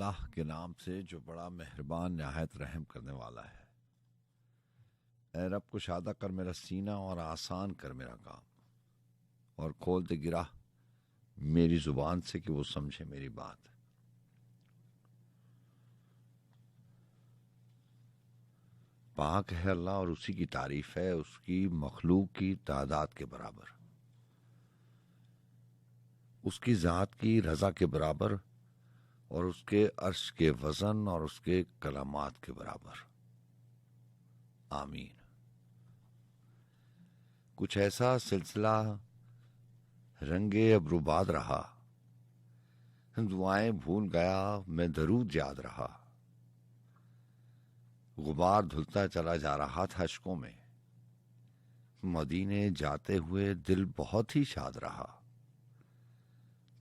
अल्लाह के नाम से जो बड़ा मेहरबान नहायत रहम करने वाला है। ऐ रब कुशादा कर मेरा सीना और आसान कर मेरा काम, और खोल दे गिरा मेरी जुबान से कि वो समझे मेरी बात। पाक है अल्लाह और उसी की तारीफ है, उसकी मखलूक की तादाद के बराबर, उसकी जात की रजा के बराबर, और उसके अर्श के वजन और उसके कलामात के बराबर। आमीन। कुछ ऐसा सिलसिला रंगे अब्रुबाद रहा, दुआएं भूल गया मैं दरूद याद रहा। गुबार धुलता चला जा रहा था अश्कों में, मदीने जाते हुए दिल बहुत ही शाद रहा।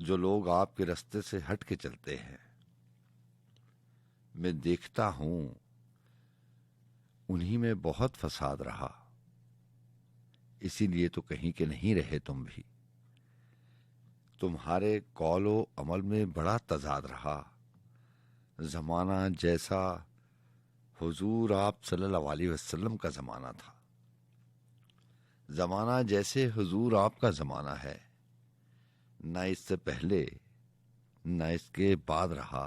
जो लोग आपके रास्ते से हट के चलते हैं, मैं देखता हूं उन्हीं में बहुत फसाद रहा। इसीलिए तो कहीं के नहीं रहे तुम भी, तुम्हारे कौलो अमल में बड़ा तजाद रहा। जमाना जैसा हुजूर आप सल्लल्लाहु अलैहि वसल्लम का जमाना था, जमाना जैसे हुजूर आपका जमाना है, न इससे पहले न इसके बाद रहा।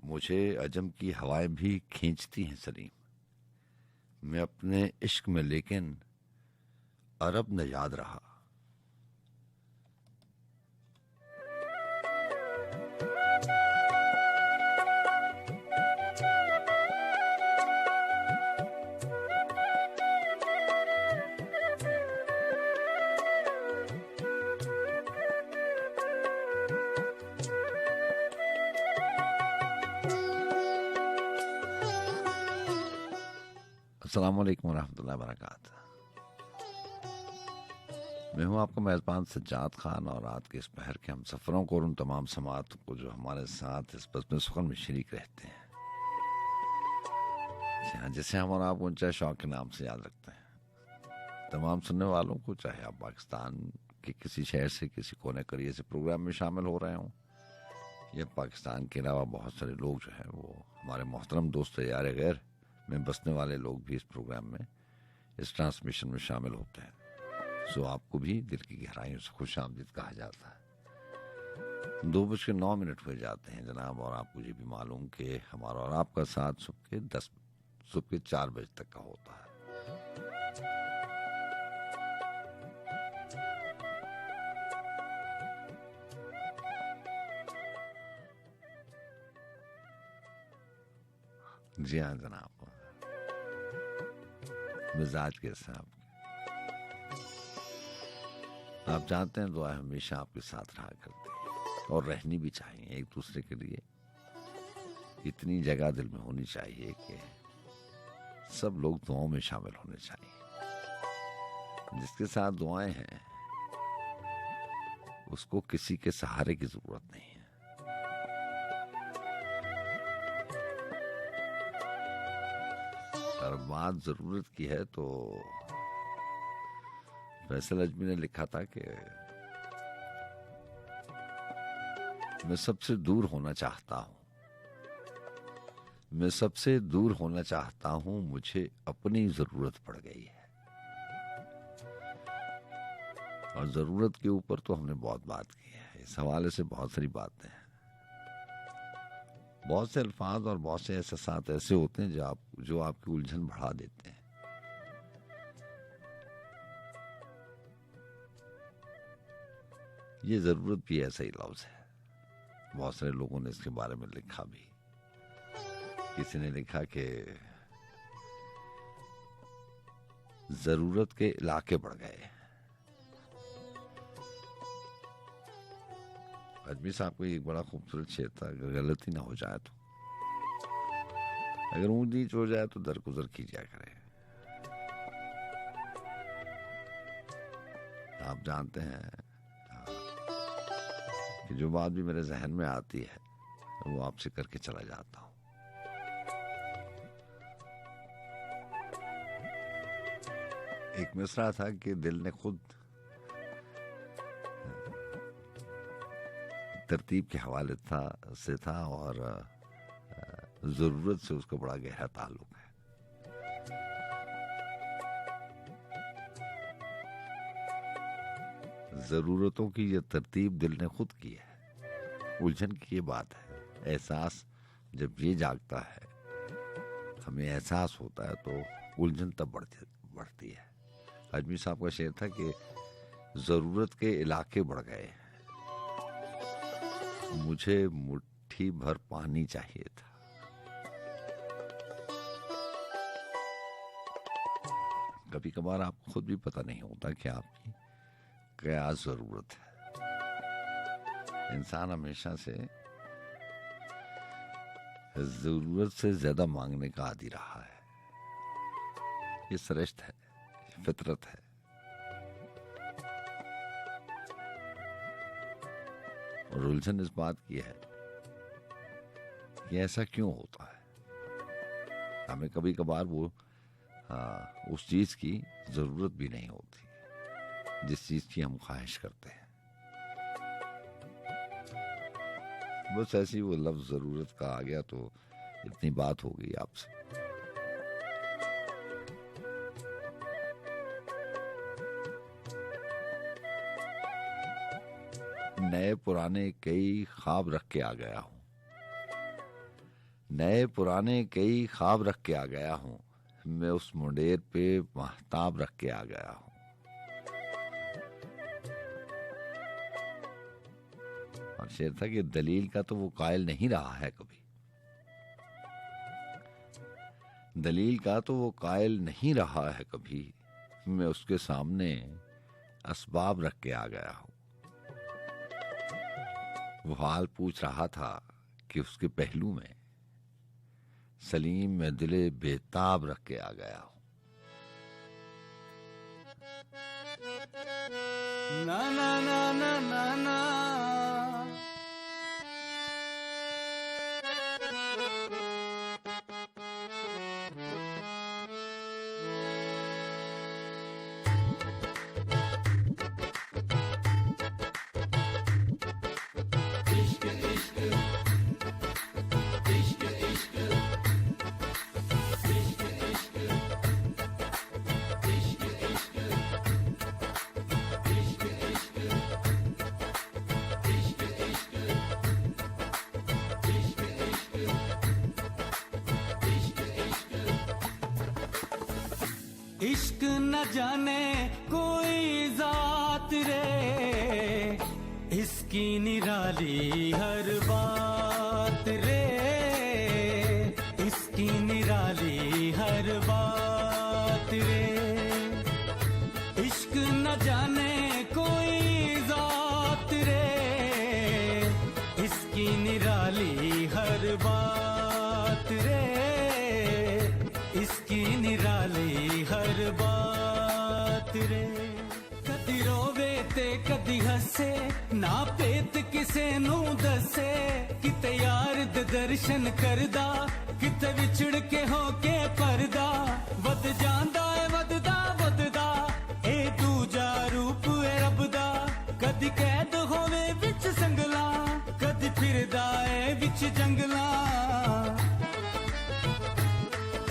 मुझे अजम की हवाएं भी खींचती हैं सलीम, मैं अपने इश्क में लेकिन अरब न याद रहा। अस्सलाम वालेकुम वरहमतुल्लाहि वबरकातुहू। मैं हूं आपका मेज़बान सज्जाद खान, और रात के इस पहर के हम सफ़रों को और उन तमाम समात को जो हमारे साथ इस बज़्म सुख़न में शरीक रहते हैं, जिसे हम और आप ऊंचा शौक के नाम से याद रखते हैं। तमाम सुनने वालों को, चाहे आप पाकिस्तान के किसी शहर से, किसी कोने करिए से प्रोग्राम में शामिल हो रहे हों, या पाकिस्तान के अलावा बहुत सारे लोग जो हैं वो हमारे मोहतरम दोस्त यार गैर में बसने वाले लोग भी इस प्रोग्राम में, इस ट्रांसमिशन में शामिल होते हैं। सो आपको भी दिल की गहराइयों से खुश आमदीद कहा जाता है। 2:09 हुए जाते हैं जनाब, और आपको ये भी मालूम कि हमारा और आपका साथ सुबह के 4 बजे तक का होता है। जी हाँ जनाब, मिजाज कैसा है आपके? आप जानते हैं दुआ हमेशा आपके साथ रहा करती है, और रहनी भी चाहिए एक दूसरे के लिए। इतनी जगह दिल में होनी चाहिए कि सब लोग दुआओं में शामिल होने चाहिए। जिसके साथ दुआएं हैं उसको किसी के सहारे की जरूरत नहीं है। और बात जरूरत की है तो फैसल अजमी ने लिखा था कि मैं सबसे दूर होना चाहता हूं, मैं सबसे दूर होना चाहता हूं, मुझे अपनी जरूरत पड़ गई है। और जरूरत के ऊपर तो हमने बहुत बात की है, इस हवाले से बहुत सारी बातें हैं। बहुत से अल्फाज और बहुत से एहसास ऐसे होते हैं जो आपकी उलझन बढ़ा देते हैं। ये जरूरत भी ऐसा ही लफ्ज है, बहुत सारे लोगों ने इसके बारे में लिखा भी। किसी ने लिखा कि जरूरत के इलाके बढ़ गए। अजमी साहब को एक बड़ा खूबसूरत शेर था, अगर गलती ना हो जाए तो, अगर ऊंच नीच हो जाए तो दरगुजर कीजिए करे। आप जानते हैं कि जो बात भी मेरे जहन में आती है वो आपसे करके चला जाता हूं। एक मिसरा था कि दिल ने खुद तरतीब के हवाले से था और ज़रूरत से उसका बड़ा गहरा ताल्लुक है। ज़रूरतों की ये तरतीब दिल ने खुद की है। उलझन की ये बात है, एहसास जब ये जागता है, हमें एहसास होता है, तो उलझन तब बढ़ती है। अजमी साहब का शेर था कि ज़रूरत के इलाके बढ़ गए, मुझे मुट्ठी भर पानी चाहिए था। कभी कभार आपको खुद भी पता नहीं होता कि आपकी क्या जरूरत है। इंसान हमेशा से जरूरत से ज्यादा मांगने का आदी रहा है। ये श्रेष्ठ है, ये फितरत है। और उलझन इस बात की है कि ऐसा क्यों होता है। हमें कभी कभार वो उस चीज की जरूरत भी नहीं होती जिस चीज की हम ख्वाहिश करते हैं। बस ऐसी वो लफ्ज जरूरत का आ गया तो इतनी बात हो गई आपसे। नए पुराने कई ख्वाब रख के आ गया हूं, नए पुराने कई ख्वाब रख के आ गया हूं, मैं उस मुंडेर पे महताब रख के आ गया हूं। और शेर था कि दलील का तो वो कायल नहीं रहा है कभी, दलील का तो वो कायल नहीं रहा है कभी, मैं उसके सामने असबाब रख के आ गया हूं। वो हाल पूछ रहा था कि उसके पहलू में सलीम में दिले बेताब रख के आ गया हूं। ना ना ना ना ना ना इश्क न जाने कोई जात रे, इसकी निराली हर बात रे, इसकी निराली हर बात रे। इश्क न जाने कोई जात रे, इसकी निराली हर बात रे, इसकी निराली हर बात रे। कदी रोवे ते कदी हसे, ना पेत किसे नू दसे, किते यार दे दर्शन करदा, किते विछड़ के हो के परदा, वध जांदा है वधदा वधदा, ए दूजा रूप है रब दा। कदी कैद होवे विच संगला, कदी फिरदा है विच जंगला,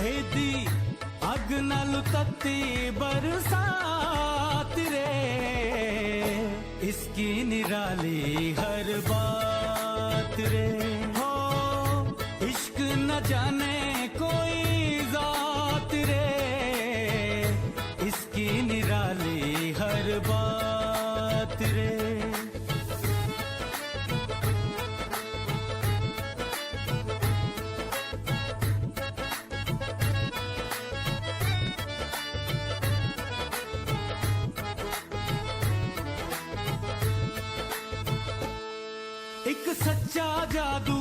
एदी अग नाल तत्ती बरसात रे, इसकी निराली हर बात रे। हो इश्क न जाने कोई जात रे, इसकी निराली हर बात रे। एक सच्चा जादू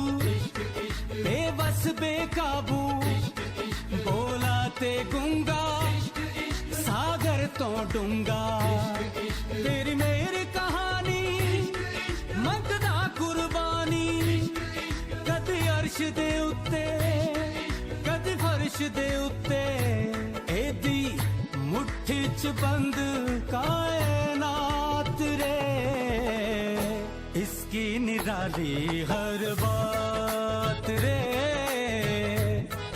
बेबस बेकाबू, बोला ते गुंगा सागर तो डूंगा, तेरी मेरी कहानी मंगदा कुर्बानी, कदी अर्श दे उत्ते कदी फर्श दे उत्ते, एदी मुट्ठी च बंद कायनात रे, इसकी निरा निराली हर बात रे,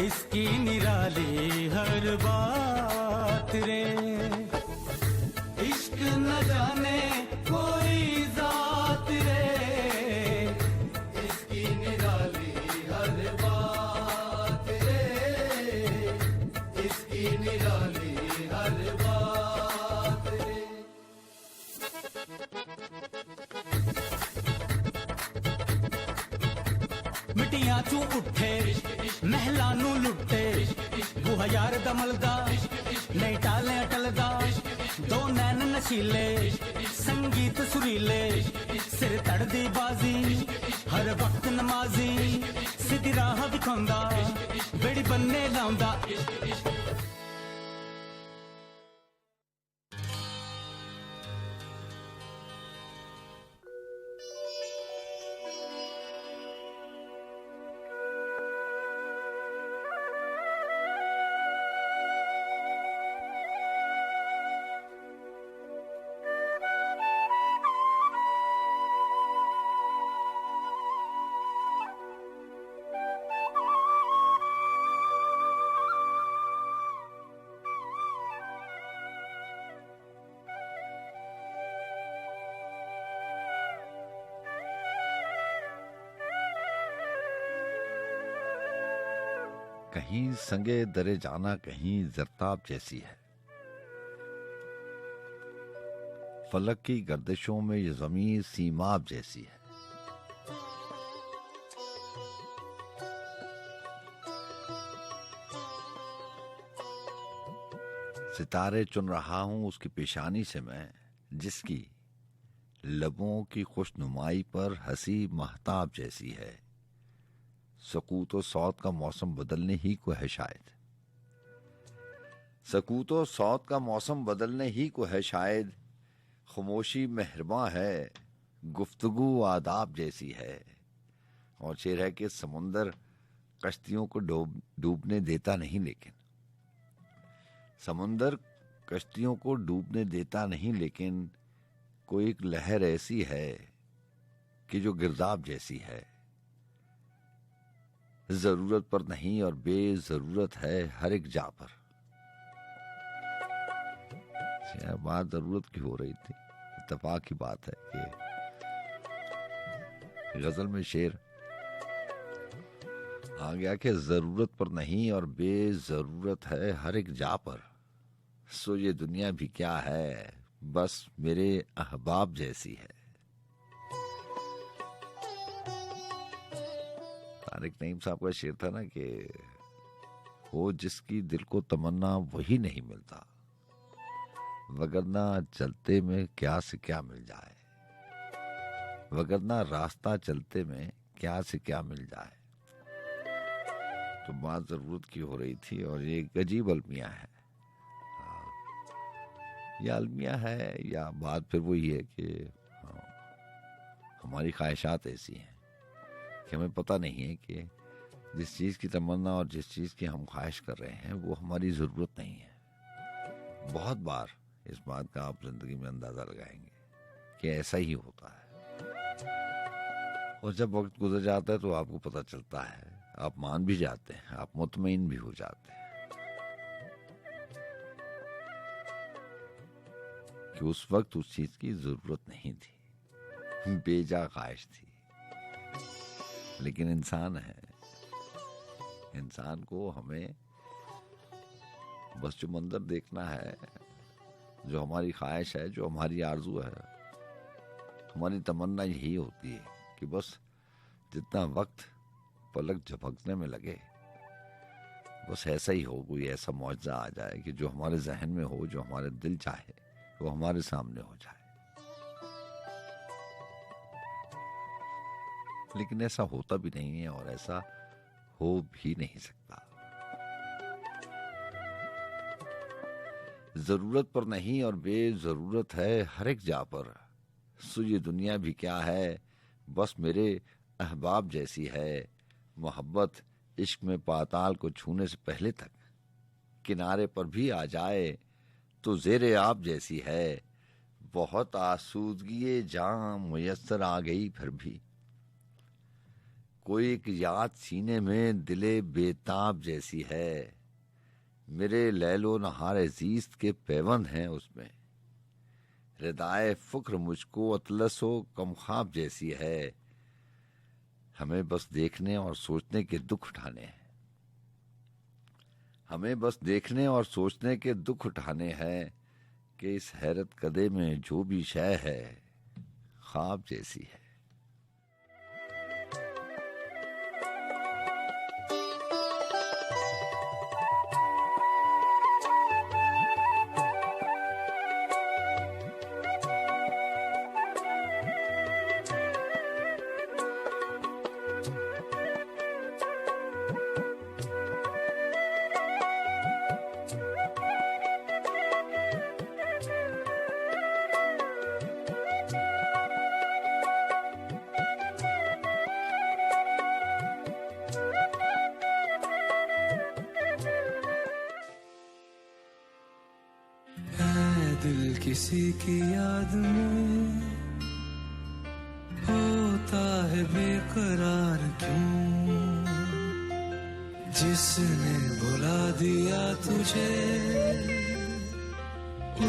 इसकी निराली हर बात रे। इश्क न जाने कोई जात रे, इसकी निराली हर बात रे, इसकी निराली हर बात रे। मिट्टियां चू उठे महला नू लुटे, वो हजार दमलदा नहीं टाले टलदा, दो नैन नशीले संगीत सुरीले, सिर तड़दी बाजी हर वक्त नमाजी, सीधी राह दिखांदा बेड़ी बन्ने लाउंदा। कहीं संगे दरे जाना कहीं जरताब जैसी है, फलक की गर्दिशों में ये ज़मीन सीमाब जैसी है। सितारे चुन रहा हूं उसकी पेशानी से मैं, जिसकी लबों की खुशनुमाई पर हंसी महताब जैसी है। सकूतो सौत का मौसम बदलने ही को है शायद, सकूतो सौत का मौसम बदलने ही को है शायद। खामोशी मेहरबां है, गुफ्तगू आदाब जैसी है। और शेर है कि समुंदर कश्तियों को डूबने देता नहीं, लेकिन समुंदर कश्तियों को डूबने देता नहीं, लेकिन कोई एक लहर ऐसी है कि जो गिरदाब जैसी है। जरूरत पर नहीं और बेजरूरत है हर एक जा पर। बात जरूरत की हो रही थी, इत्तेफाक की बात है कि गजल में शेर आ गया कि जरूरत पर नहीं और बेजरूरत है हर एक जा पर। सो ये दुनिया भी क्या है, बस मेरे अहबाब जैसी है। तारिक नईम साहब का शेर था ना कि हो जिसकी दिल को तमन्ना वही नहीं मिलता, वगरना चलते में क्या से क्या मिल जाए, वगरना रास्ता चलते में क्या से क्या मिल जाए। तो बात जरूरत की हो रही थी और ये एक अजीब अलमिया है। यह अलमिया है या बात फिर वही है कि हमारी ख्वाहिशात ऐसी हैं कि हमें पता नहीं है कि जिस चीज़ की तमन्ना और जिस चीज़ की हम ख्वाहिश कर रहे हैं वो हमारी ज़रूरत नहीं है। बहुत बार इस बात का आप जिंदगी में अंदाज़ा लगाएंगे कि ऐसा ही होता है, और जब वक्त गुजर जाता है तो आपको पता चलता है, आप मान भी जाते हैं, आप मुतमईन भी हो जाते हैं कि उस वक्त उस चीज़ की ज़रूरत नहीं थी, बेजा ख्वाहिश थी। लेकिन इंसान है, इंसान को हमें बस जो मंजर देखना है, जो हमारी ख्वाहिश है, जो हमारी आरजू है, हमारी तमन्ना यही होती है कि बस जितना वक्त पलक झपकने में लगे, बस ऐसा ही हो, कोई ऐसा मौजज़ा आ जाए कि जो हमारे जहन में हो, जो हमारे दिल चाहे वो हमारे सामने हो जाए। लेकिन ऐसा होता भी नहीं है और ऐसा हो भी नहीं सकता। जरूरत पर नहीं और बेजरूरत है हर एक जा पर। सो ये दुनिया भी क्या है, बस मेरे अहबाब जैसी है। मोहब्बत इश्क में पाताल को छूने से पहले तक किनारे पर भी आ जाए तो ज़ेरे आब जैसी है। बहुत आसूदगी जाम मुयस्सर आ गई फिर भी कोई एक याद सीने में दिले बेताब जैसी है, मेरे लैलो नहार अजीज के पैवन हैं उसमें, रिदाए फुक्र मुझको अतलसो कमख्वाब जैसी है, हमें बस देखने और सोचने के दुख उठाने हैं, हमें बस देखने और सोचने के दुख उठाने हैं कि इस हैरत कदे में जो भी शय है ख्वाब जैसी है। दिल किसी की याद में होता है बेकरार क्यों, जिसने बुला दिया तुझे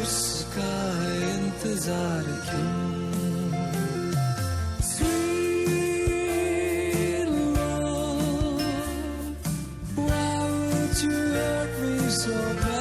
उसका है इंतजार क्यों। Sweet love, why would you hurt me so bad?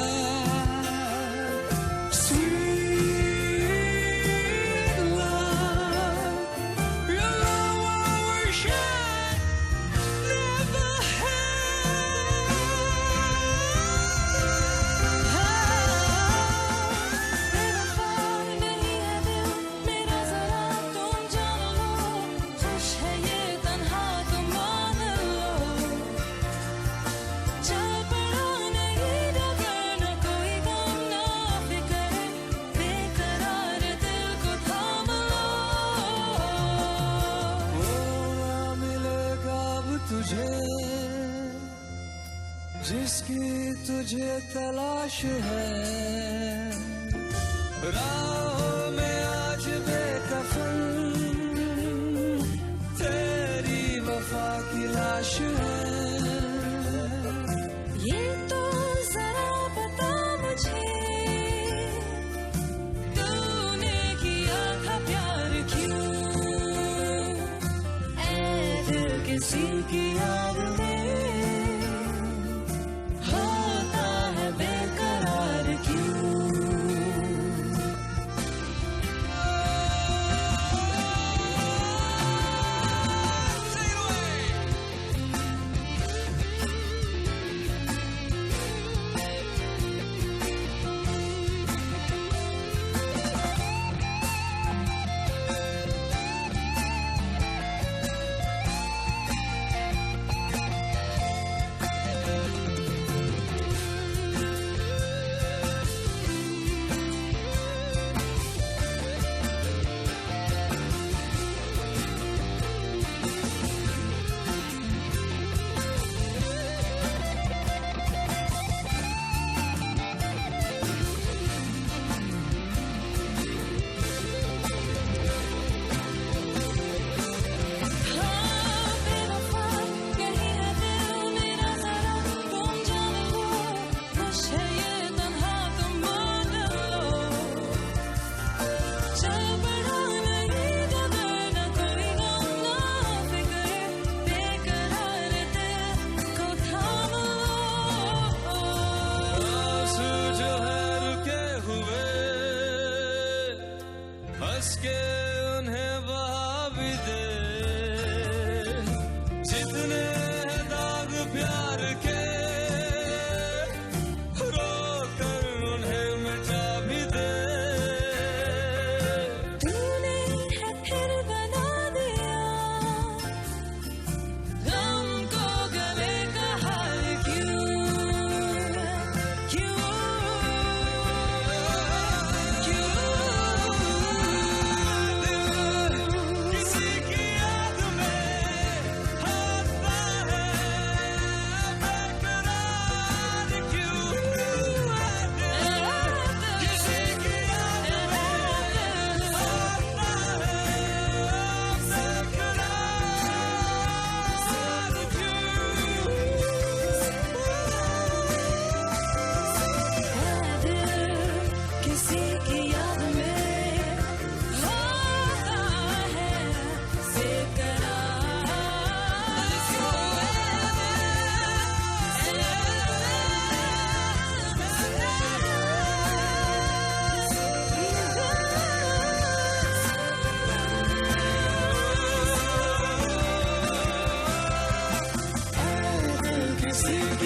जिसकी तुझे तलाश है, राहों में आज बेकफन तेरी वफा की लाश है। ये तो जरा बता मुझे, तूने किया था प्यार क्यों? ऐ दिल किसी की याद में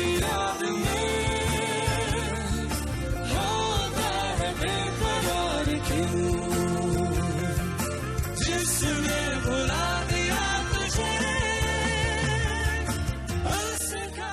की याद में होता है बेकरार क्यों, जिसने भुला दिया तुझे उसका।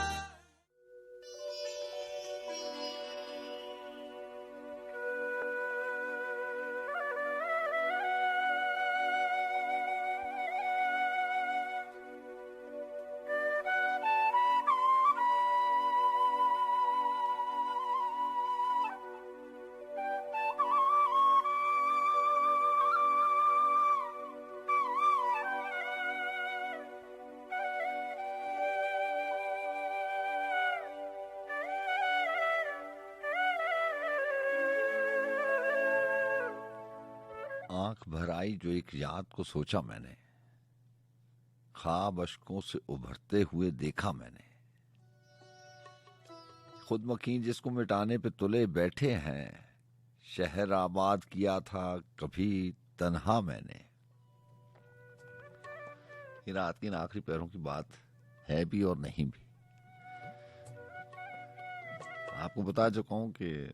आंख भर आई जो एक याद को सोचा मैंने, ख्वाब अश्कों से उभरते हुए देखा मैंने। खुद मकीन जिसको मिटाने पे तुले बैठे हैं, शहर आबाद किया था कभी तन्हा मैंने। ये रात की इन आखिरी पैरों की बात है भी और नहीं भी। आपको बता चुका हूं कि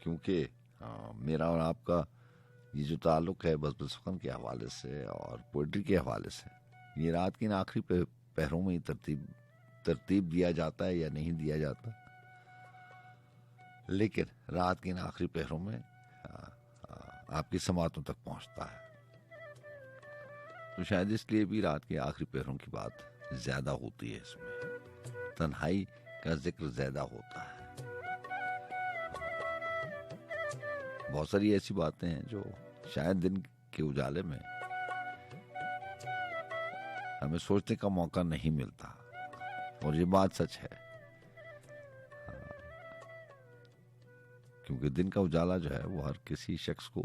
क्योंकि मेरा और आपका ये जो ताल्लुक है बस बसफन के हवाले से और पोइट्री के हवाले से, ये रात की इन आखिरी पैरों में ही तरतीब दिया जाता है या नहीं दिया जाता, लेकिन रात की इन आखिरी पैरों में आपकी समातों तक पहुंचता है। तो शायद इसलिए भी रात के आखिरी पैरों की बात ज्यादा होती है, इसमें तन्हाई का जिक्र ज्यादा होता है। बहुत सारी ऐसी बातें हैं जो शायद दिन के उजाले में हमें सोचने का मौका नहीं मिलता, और ये बात सच है। क्योंकि दिन का उजाला जो है वो हर किसी शख्स को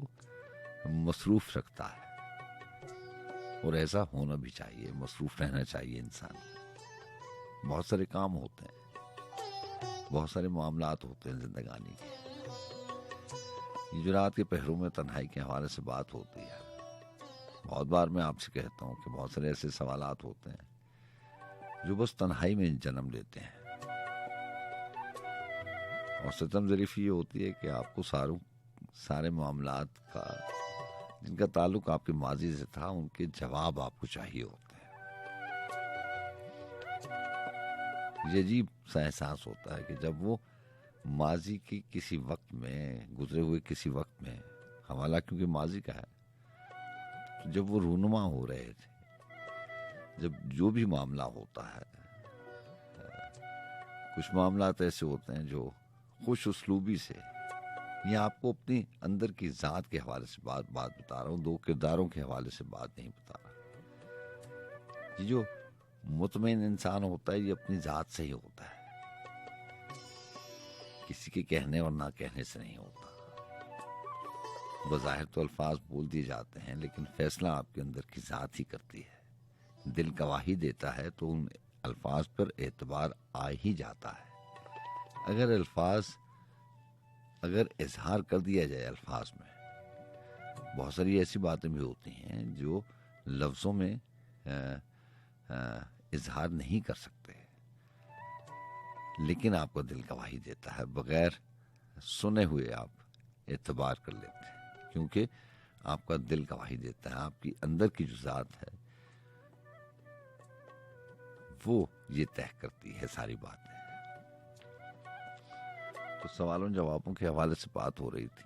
मसरूफ रखता है, और ऐसा होना भी चाहिए, मसरूफ रहना चाहिए इंसान। बहुत सारे काम होते हैं, बहुत सारे मामलात होते हैं जिंदगानी के। ये जो रात के पहरों में तन्हाई के हवाले से बात होती है, बहुत बार मैं आपसे कहता हूँ कि बहुत सारे ऐसे सवालात होते हैं जो बस तन्हाई में जन्म लेते हैं। और सितम ज़रीफ़ी ये होती है कि आपको सारे मामलात का जिनका ताल्लुक आपके माजी से था, उनके जवाब आपको चाहिए होते हैं। ये अजीब सा एहसास होता है कि जब वो माजी की किसी वक्त में, गुजरे हुए किसी वक्त में, हवाला क्योंकि माजी का है, तो जब वो रूनुमा हो रहे थे, जब जो भी मामला होता है, कुछ मामला ऐसे होते हैं जो खुश उसलूबी से, ये आपको अपनी अंदर की जात के हवाले से बात बता रहा हूँ, दो किरदारों के हवाले से बात नहीं बता रहा। ये जो मुतमईन इंसान होता है ये अपनी जात से ही होता है, किसी के कहने और ना कहने से नहीं होता। बज़ाहिर तो अल्फाज बोल दिए जाते हैं, लेकिन फैसला आपके अंदर की जात ही करती है। दिल गवाही देता है तो उन अल्फाज पर एतबार आ ही जाता है। अगर इजहार कर दिया जाए अल्फाज में, बहुत सारी ऐसी बातें भी होती हैं जो लफ्ज़ों में इजहार नहीं कर सकते, लेकिन आपका दिल गवाही देता है, बगैर सुने हुए आप एतबार कर लेते हैं, क्योंकि आपका दिल गवाही देता है। आपकी अंदर की जो जात है वो ये तय करती है सारी बातें। तो सवालों जवाबों के हवाले से बात हो रही थी,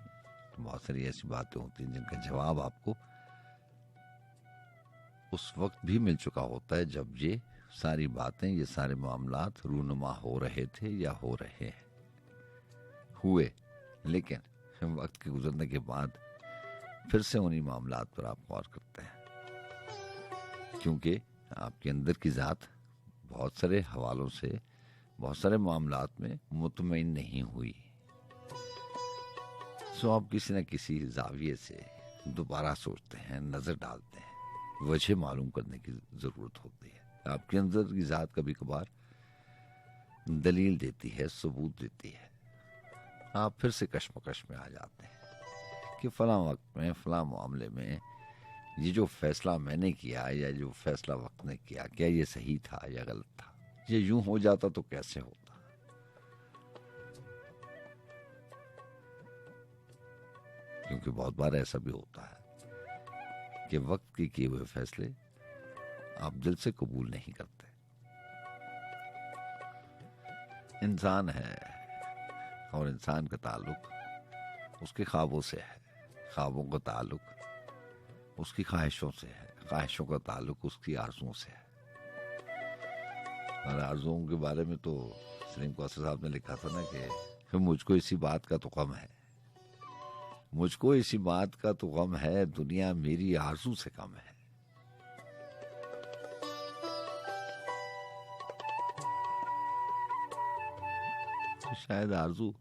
तो बहुत सारी ऐसी बातें होती हैं जिनका जवाब आपको उस वक्त भी मिल चुका होता है जब ये सारी बातें, ये सारे मामलात रूनुमा हो रहे थे या हो रहे हैं, हुए। लेकिन वक्त के गुजरने के बाद फिर से उन्हीं मामलात पर आप गौर करते हैं, क्योंकि आपके अंदर की जात बहुत सारे हवालों से, बहुत सारे मामलात में मुतमईन नहीं हुई। सो आप किसी न किसी जाविये से दोबारा सोचते हैं, नजर डालते हैं, वजह मालूम करने की जरूरत होती है। आपके अंदर की जात कभी कभार दलील देती है, सबूत देती है। आप फिर से कश्मकश में आ जाते हैं कि फला वक्त में, फला मामले में ये जो फैसला मैंने किया या जो फैसला वक्त ने किया, क्या ये सही था या गलत था। ये यूं हो जाता तो कैसे होता। क्योंकि बहुत बार ऐसा भी होता है कि वक्त के किए हुए फैसले आप दिल से कबूल नहीं करते। इंसान है और इंसान का ताल्लुक उसके ख्वाबों से है, ख्वाबों का ताल्लुक उसकी ख्वाहिशों से है, ख्वाहिशों का ताल्लुक उसकी आरजुओं से है। और आरजुओं के बारे में तो सलीम कौसर साहब ने लिखा था ना कि मुझको इसी बात का तो गम है, मुझको इसी बात का तो गम है, दुनिया मेरी आरजू से कम है। तो शायद आरजू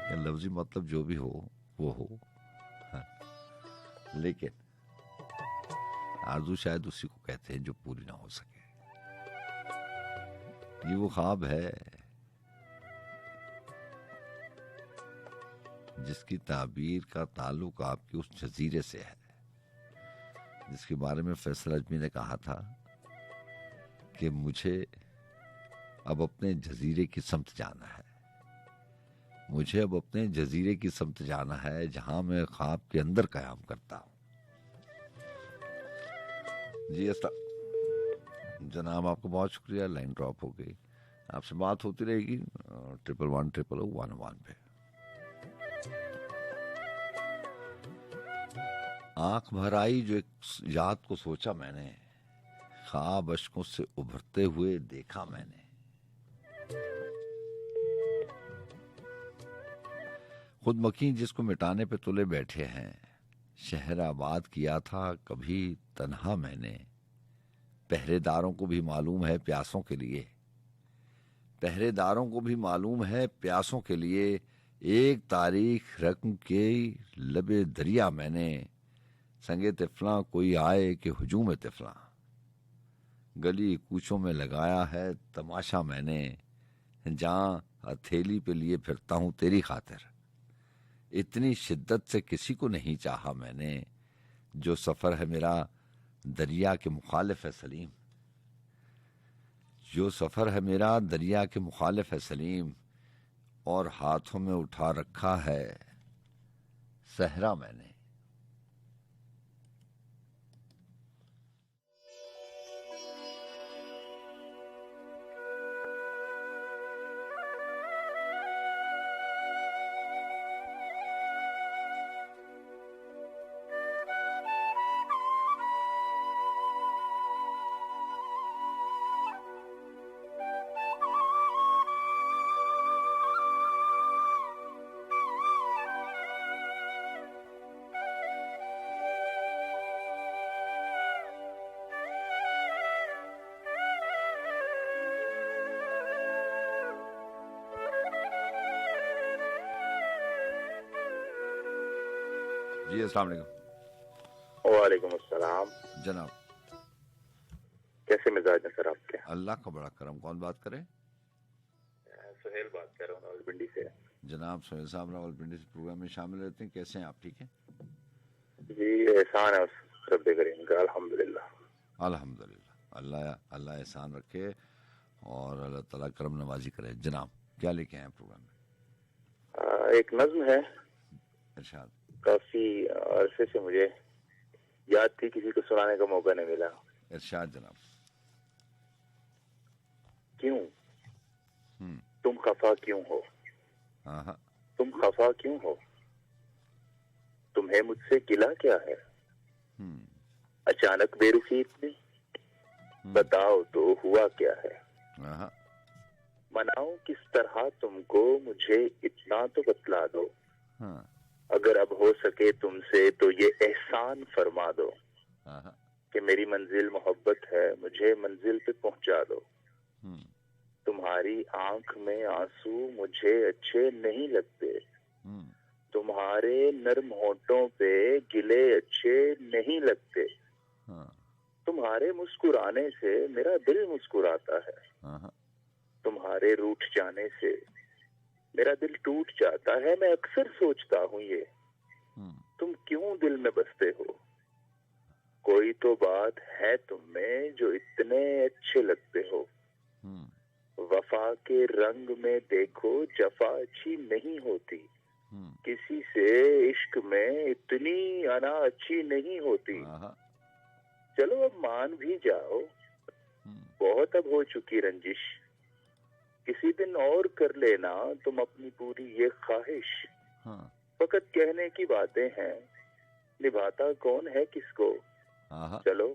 या लफ्जी मतलब जो भी हो वो हो, लेकिन आरजू शायद उसी को कहते हैं जो पूरी ना हो सके। ये वो ख्वाब है जिसकी ताबीर का ताल्लुक आपके उस जजीरे से है जिसके बारे में फैसल अजमी ने कहा था कि मुझे अब अपने जजीरे की समत जाना है, मुझे अब अपने जजीरे की समत जाना है जहां मैं ख्वाब के अंदर कयाम करता हूं। जी जनाब, आपको बहुत शुक्रिया। लाइन ड्रॉप हो गई, आपसे बात होती रहेगी 111011 पे। आंख भर आई जो एक याद को सोचा मैंने, ख्वाब अश्कों से उभरते हुए देखा मैंने। खुद मकीन जिसको मिटाने पे तुले बैठे हैं, शहर आबाद किया था कभी तन्हा मैंने। पहरेदारों को भी मालूम है प्यासों के लिए, पहरेदारों को भी मालूम है प्यासों के लिए, एक तारीख रकम के लबे दरिया मैंने। संगे तिफला कोई आए कि हुजूम तिफला, गली कूचों में लगाया है तमाशा मैंने। जहां हथेली पे लिए फिरता हूं तेरी खातिर, इतनी शिद्दत से किसी को नहीं चाहा मैंने। जो सफर है मेरा दरिया के मुखालिफ है सलीम, जो सफर है मेरा दरिया के मुखालिफ है सलीम। और हाथों में उठा रखा है सहरा मैंने। जी अस्सलाम वालेकुम। वालेकुम अस्सलाम जनाब, कैसे मिजाज है सर आपके? अल्लाह का बड़ा करम। कौन बात करे? सुहेल बात कर रहा हूँ रावलपिंडी से। जनाब सुहेल साहब रावलपिंडी से प्रोग्राम में शामिल रहते हैं। कैसे हैं आप? ठीक है जी, एहसान है उस रब्बे करीम का, अल्हम्दुलिल्लाह। अल्हम्दुलिल्लाह। अल्लाह अल्लाह एहसान रखे और अल्लाह ताला करम नवाजी करे। जनाब क्या लेके आए प्रोग्राम में? एक नज्म है, इरशाद। काफी अरसे से मुझे याद थी, किसी को सुनाने का मौका नहीं मिला। इरशाद जनाब। क्यों तुम खफा क्यों हो, तुम खफा क्यों हो, तुम्हें मुझसे गिला क्या है, अचानक बेरुखी इतनी, बताओ तो हुआ क्या है, मनाऊं किस तरह तुमको, मुझे इतना तो बतला दो, अगर अब हो सके तुमसे तो ये एहसान फरमा दो, कि मेरी मंजिल मोहब्बत है, मुझे मंजिल पे पहुंचा दो। तुम्हारी आंख में आंसू मुझे अच्छे नहीं लगते, तुम्हारे नर्म होठों पे गिले अच्छे नहीं लगते, तुम्हारे मुस्कुराने से मेरा दिल मुस्कुराता है, तुम्हारे रूठ जाने से मेरा दिल टूट जाता है। मैं अक्सर सोचता हूँ ये, तुम क्यों दिल में बसते हो, कोई तो बात है तुम में जो इतने अच्छे लगते हो। वफा के रंग में देखो जफा अच्छी नहीं होती। किसी से इश्क में इतनी अना अच्छी नहीं होती। चलो अब मान भी जाओ, बहुत अब हो चुकी रंजिश। किसी दिन और कर लेना तुम अपनी पूरी ये ख्वाहिश। फकत कहने की बातें हैं, निभाता कौन है किसको। चलो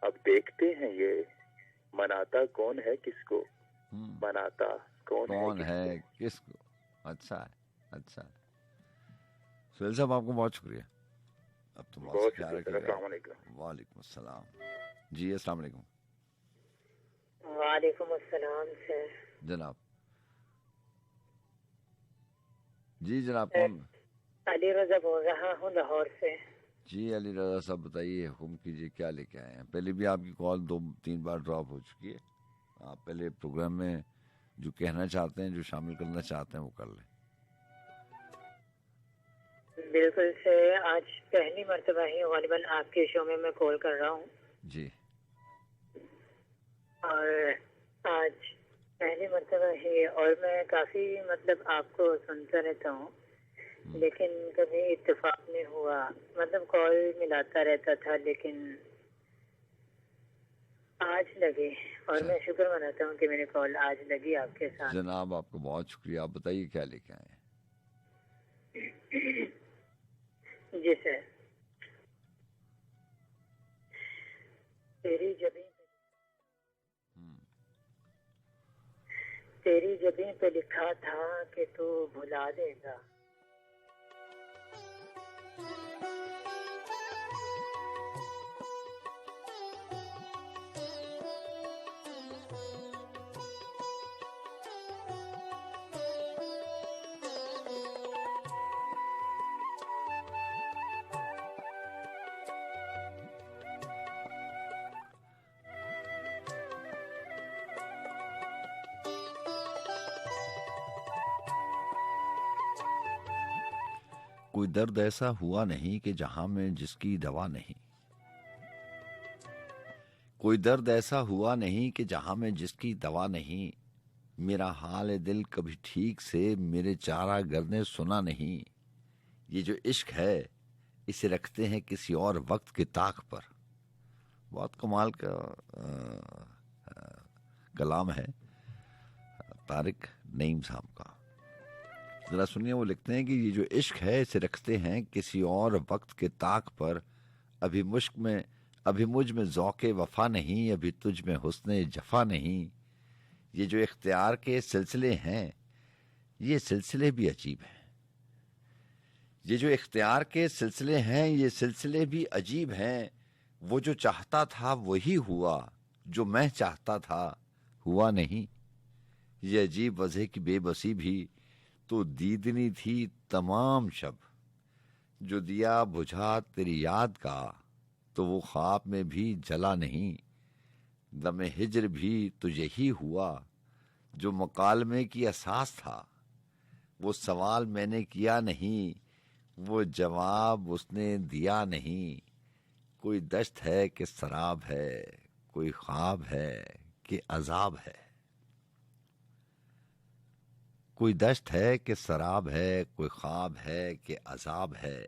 अब देखते हैं ये, मनाता कौन है किसको। मनाता कौन है किसको। अच्छा है, अच्छा है। सुहेल साहब आपको बहुत शुक्रिया। अब तो बहुत ख्याल रखिएगा। वालेकुम अस्सलाम जी। अस्सलाम वालेकुम। वालेकुम अस्सलाम सर। जनाब जी, जनाब कौन? अली रजा बोल रहा हूँ लाहौर से। जी अली रजा साहब बताइए, हुक्म कीजिए, क्या लेके आए हैं? पहले भी आपकी कॉल 2-3 बार ड्रॉप हो चुकी है। आप पहले प्रोग्राम में जो कहना चाहते हैं, जो शामिल करना चाहते हैं, वो कर लें। बिल्कुल से आज पहली मर्तबा ही गालिबन आपके शो में मैं कॉल कर रहा हूँ जी। और आज पहली मर्तबा ही, और मैं काफी मतलब आपको सुनता रहता हूँ, लेकिन कभी इत्तेफाक नहीं हुआ। मतलब कॉल मिलाता रहता था, लेकिन आज लगी और मैं शुक्र मनाता हूँ कि मेरी कॉल आज लगी आपके साथ। जनाब आपको बहुत शुक्रिया। आप बताइए क्या लेके आए हैं? जी सर। तेरी जबीं पे लिखा था कि तू भुला देगा। कोई दर्द ऐसा हुआ नहीं कि जहां में जिसकी दवा नहीं। कोई दर्द ऐसा हुआ नहीं कि जहां में जिसकी दवा नहीं। मेरा हाल दिल कभी ठीक से मेरे चारा गर ने सुना नहीं। ये जो इश्क है इसे रखते हैं किसी और वक्त के ताक पर। बहुत कमाल का कलाम है तारिक नईम साहब का। जरा सुनिए, वो लिखते हैं कि ये जो इश्क है इसे रखते हैं किसी और वक्त के ताक पर। अभी मुझ में ज़ौक़े वफा नहीं, अभी तुझ में हुस्ने जफा नहीं। ये जो इख्तियार के सिलसिले हैं ये सिलसिले भी अजीब हैं। ये जो इख्तियार के सिलसिले हैं ये सिलसिले भी अजीब हैं। वो जो चाहता था वही हुआ, जो मैं चाहता था हुआ नहीं। ये अजीब वजह की बेबसी भी तो दीदनी थी तमाम शब। जो दिया बुझा तेरी याद का तो वो ख्वाब में भी जला नहीं। दमे हिजर भी तो यही हुआ, जो मकालमे की असास था। वो सवाल मैंने किया नहीं, वो जवाब उसने दिया नहीं। कोई दश्त है कि शराब है, कोई ख्वाब है कि अजाब है। कोई दश्त है कि शराब है, कोई ख्वाब है कि अजाब है।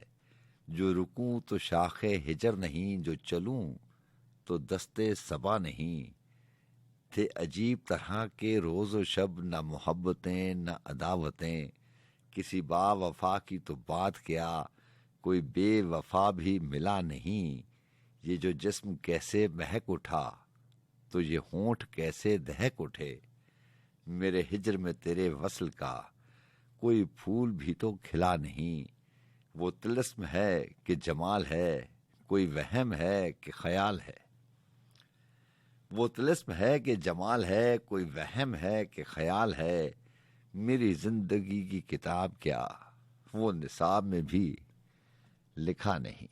जो रुकूं तो शाखे हिजर नहीं, जो चलूं तो दस्ते सबा नहीं। थे अजीब तरह के रोज़ व शब, न मोहब्बतें न अदावतें। किसी बावफा की तो बात क्या, कोई बेवफा भी मिला नहीं। ये जो जिस्म कैसे महक उठा तो ये होंठ कैसे दहक उठे। मेरे हिजर में तेरे वसल का कोई फूल भी तो खिला नहीं। वो तिलस्म है कि जमाल है, कोई वहम है कि ख्याल है। वो तिलस्म है कि जमाल है, कोई वहम है कि ख्याल है। मेरी जिंदगी की किताब क्या, वो निसाब में भी लिखा नहीं।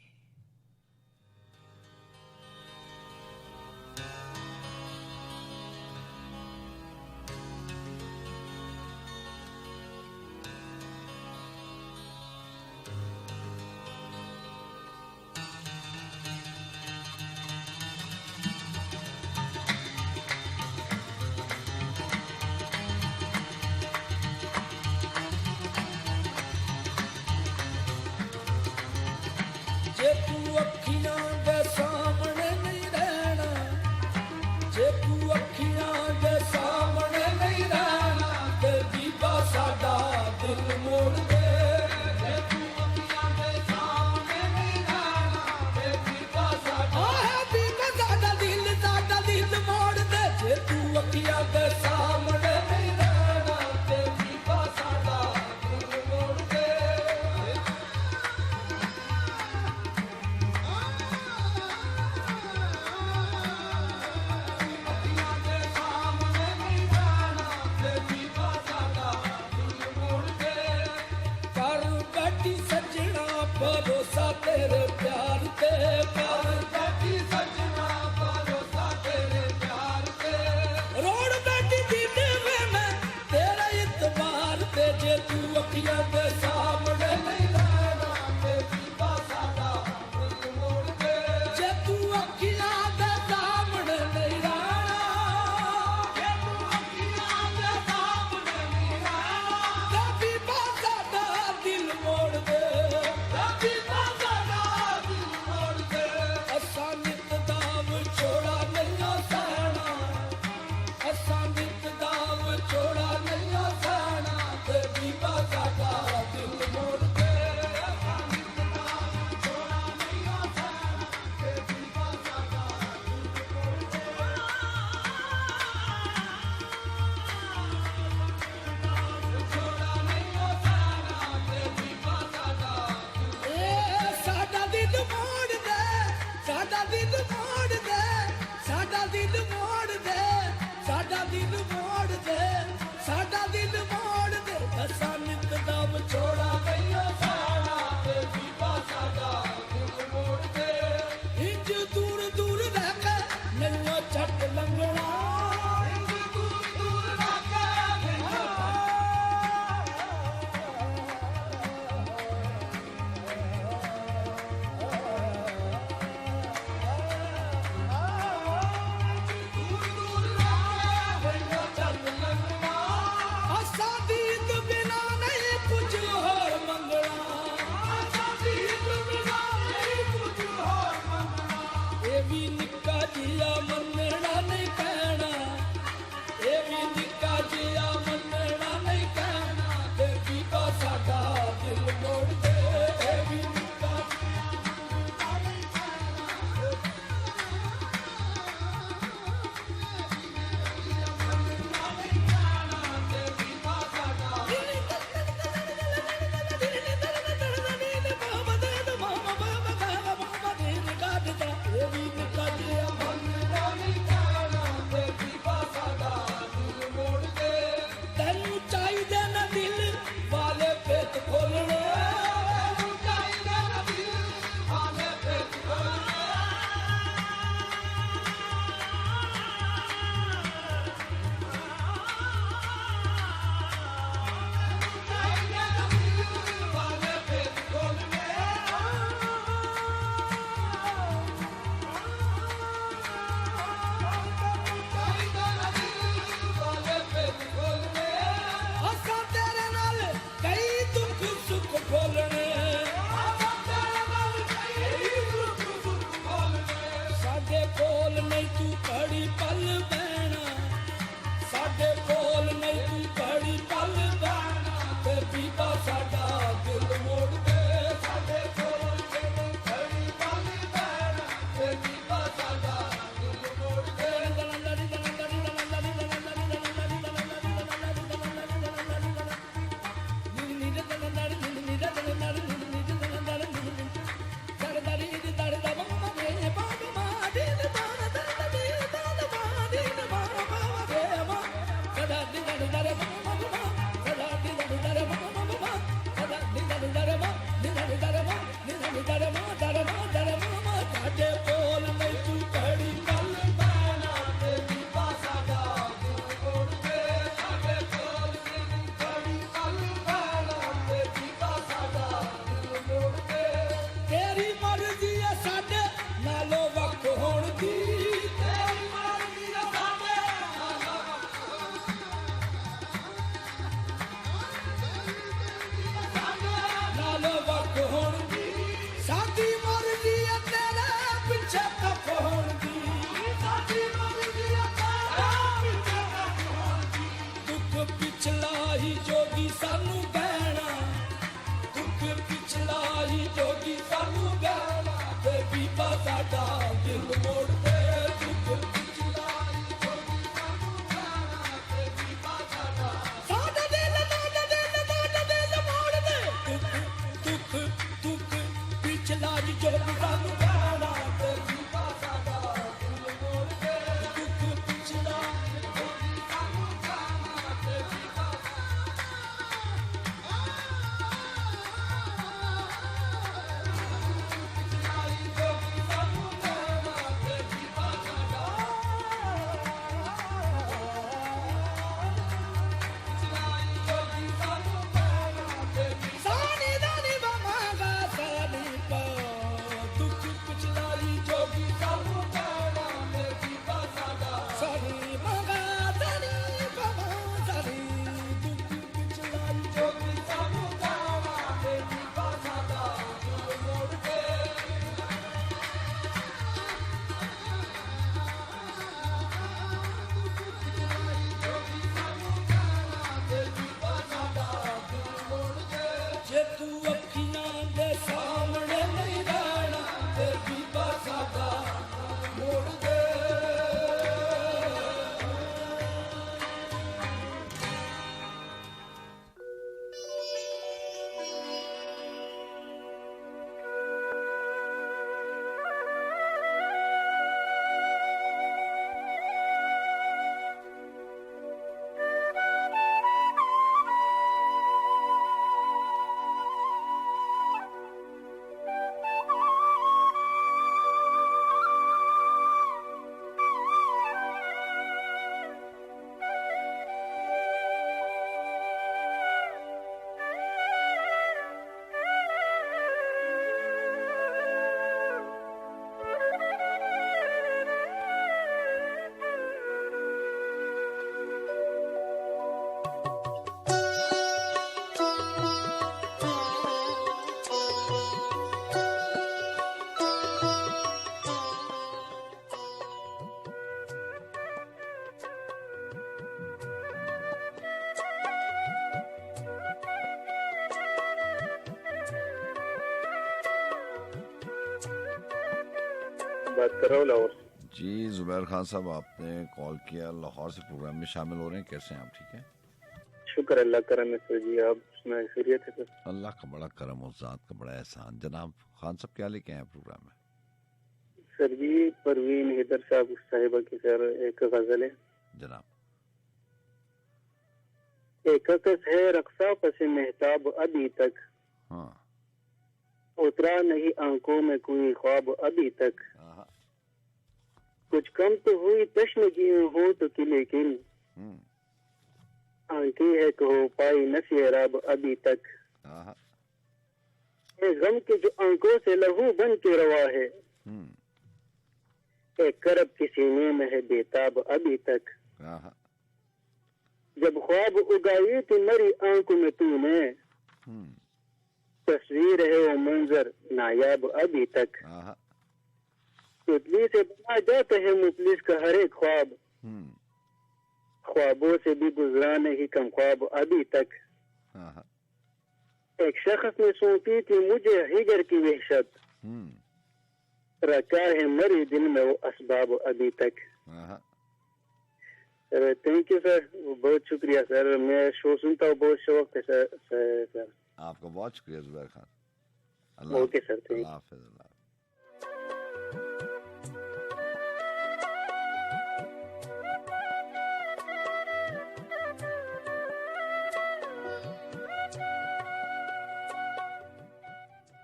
दे सामने नहीं रहना ते बीबा साडा दिल मोड़ दे जे तू अखियां दे सामने नहीं रहना जे तू अखियां दे सामने नहीं रहना ते बीबा साडा दिल मोड़ दे ते बीबा साडा दिल मोड़ दे असां नित दाव छोड़ा नहीं सहना असां नित दाव छोड़ा नहीं सहना ते बीबा साडा बात कर रहा हूँ लाहौर से। जी जुबैर खान साहब, आपने कॉल किया, लाहौर से प्रोग्राम में शामिल हो रहे हैं। कैसे हैं आप? ठीक है, शुक्र अल्लाह करम है सर जी। आप सुनाए खैरियत है सर? अल्लाह का बड़ा करम और ज़ात का बड़ा एहसान। जनाब खान साहब क्या लेके आए प्रोग्राम में? सर जी परवीन हैदर साहिबा की सर एक गजल है। जनाब। एक कस है रक्सा पसे मेहताब अभी तक, हाँ। उतरा नहीं आंखों में कोई ख्वाब अभी तक, कुछ कम तो हुई तश्नगी हो तो की, लेकिन आंखें है कहो पाई न सेराब अभी तक। गम के जो आंखों से लहू बन के रवा है, एक करब के सीने में है बेताब अभी तक। जब ख्वाब उगाई थी मरी आंखों में तूने, तस्वीर है वो मंजर नायाब अभी तक। तितली से बना जाता है मुफलिस का हर एक ख्वाब, ख्वाबों से भी गुजरा नहीं कम ख्वाब अभी तक। एक शख्स ने सौंपी थी मुझे हिजर की वहशत, रखा है मरी दिल में वो असबाब अभी तक। थैंक यू सर, बहुत शुक्रिया सर। मैं शो सुनता हूँ, बहुत शौक है सर। आपका बहुत शुक्रिया जुबैर खान। ओके सर, अल्लाह हाफिज़।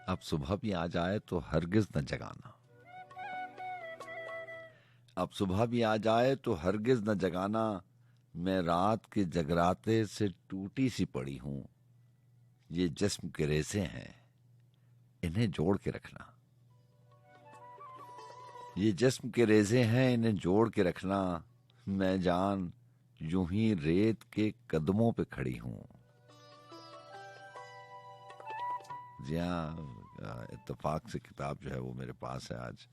अब सुबह भी आ जाए तो हरगिज न जगाना, अब सुबह भी आ जाए तो हरगिज न जगाना, मैं रात के जगराते से टूटी सी पड़ी हूं, ये जिस्म के रेसे हैं इन्हें जोड़ के रखना, ये जिस्म के रेजे हैं इन्हें जोड़ के रखना, मैं जान यूं ही रेत के कदमों पे खड़ी हूं। जी हाँ, इत्तेफाक से किताब जो है वो मेरे पास है आज,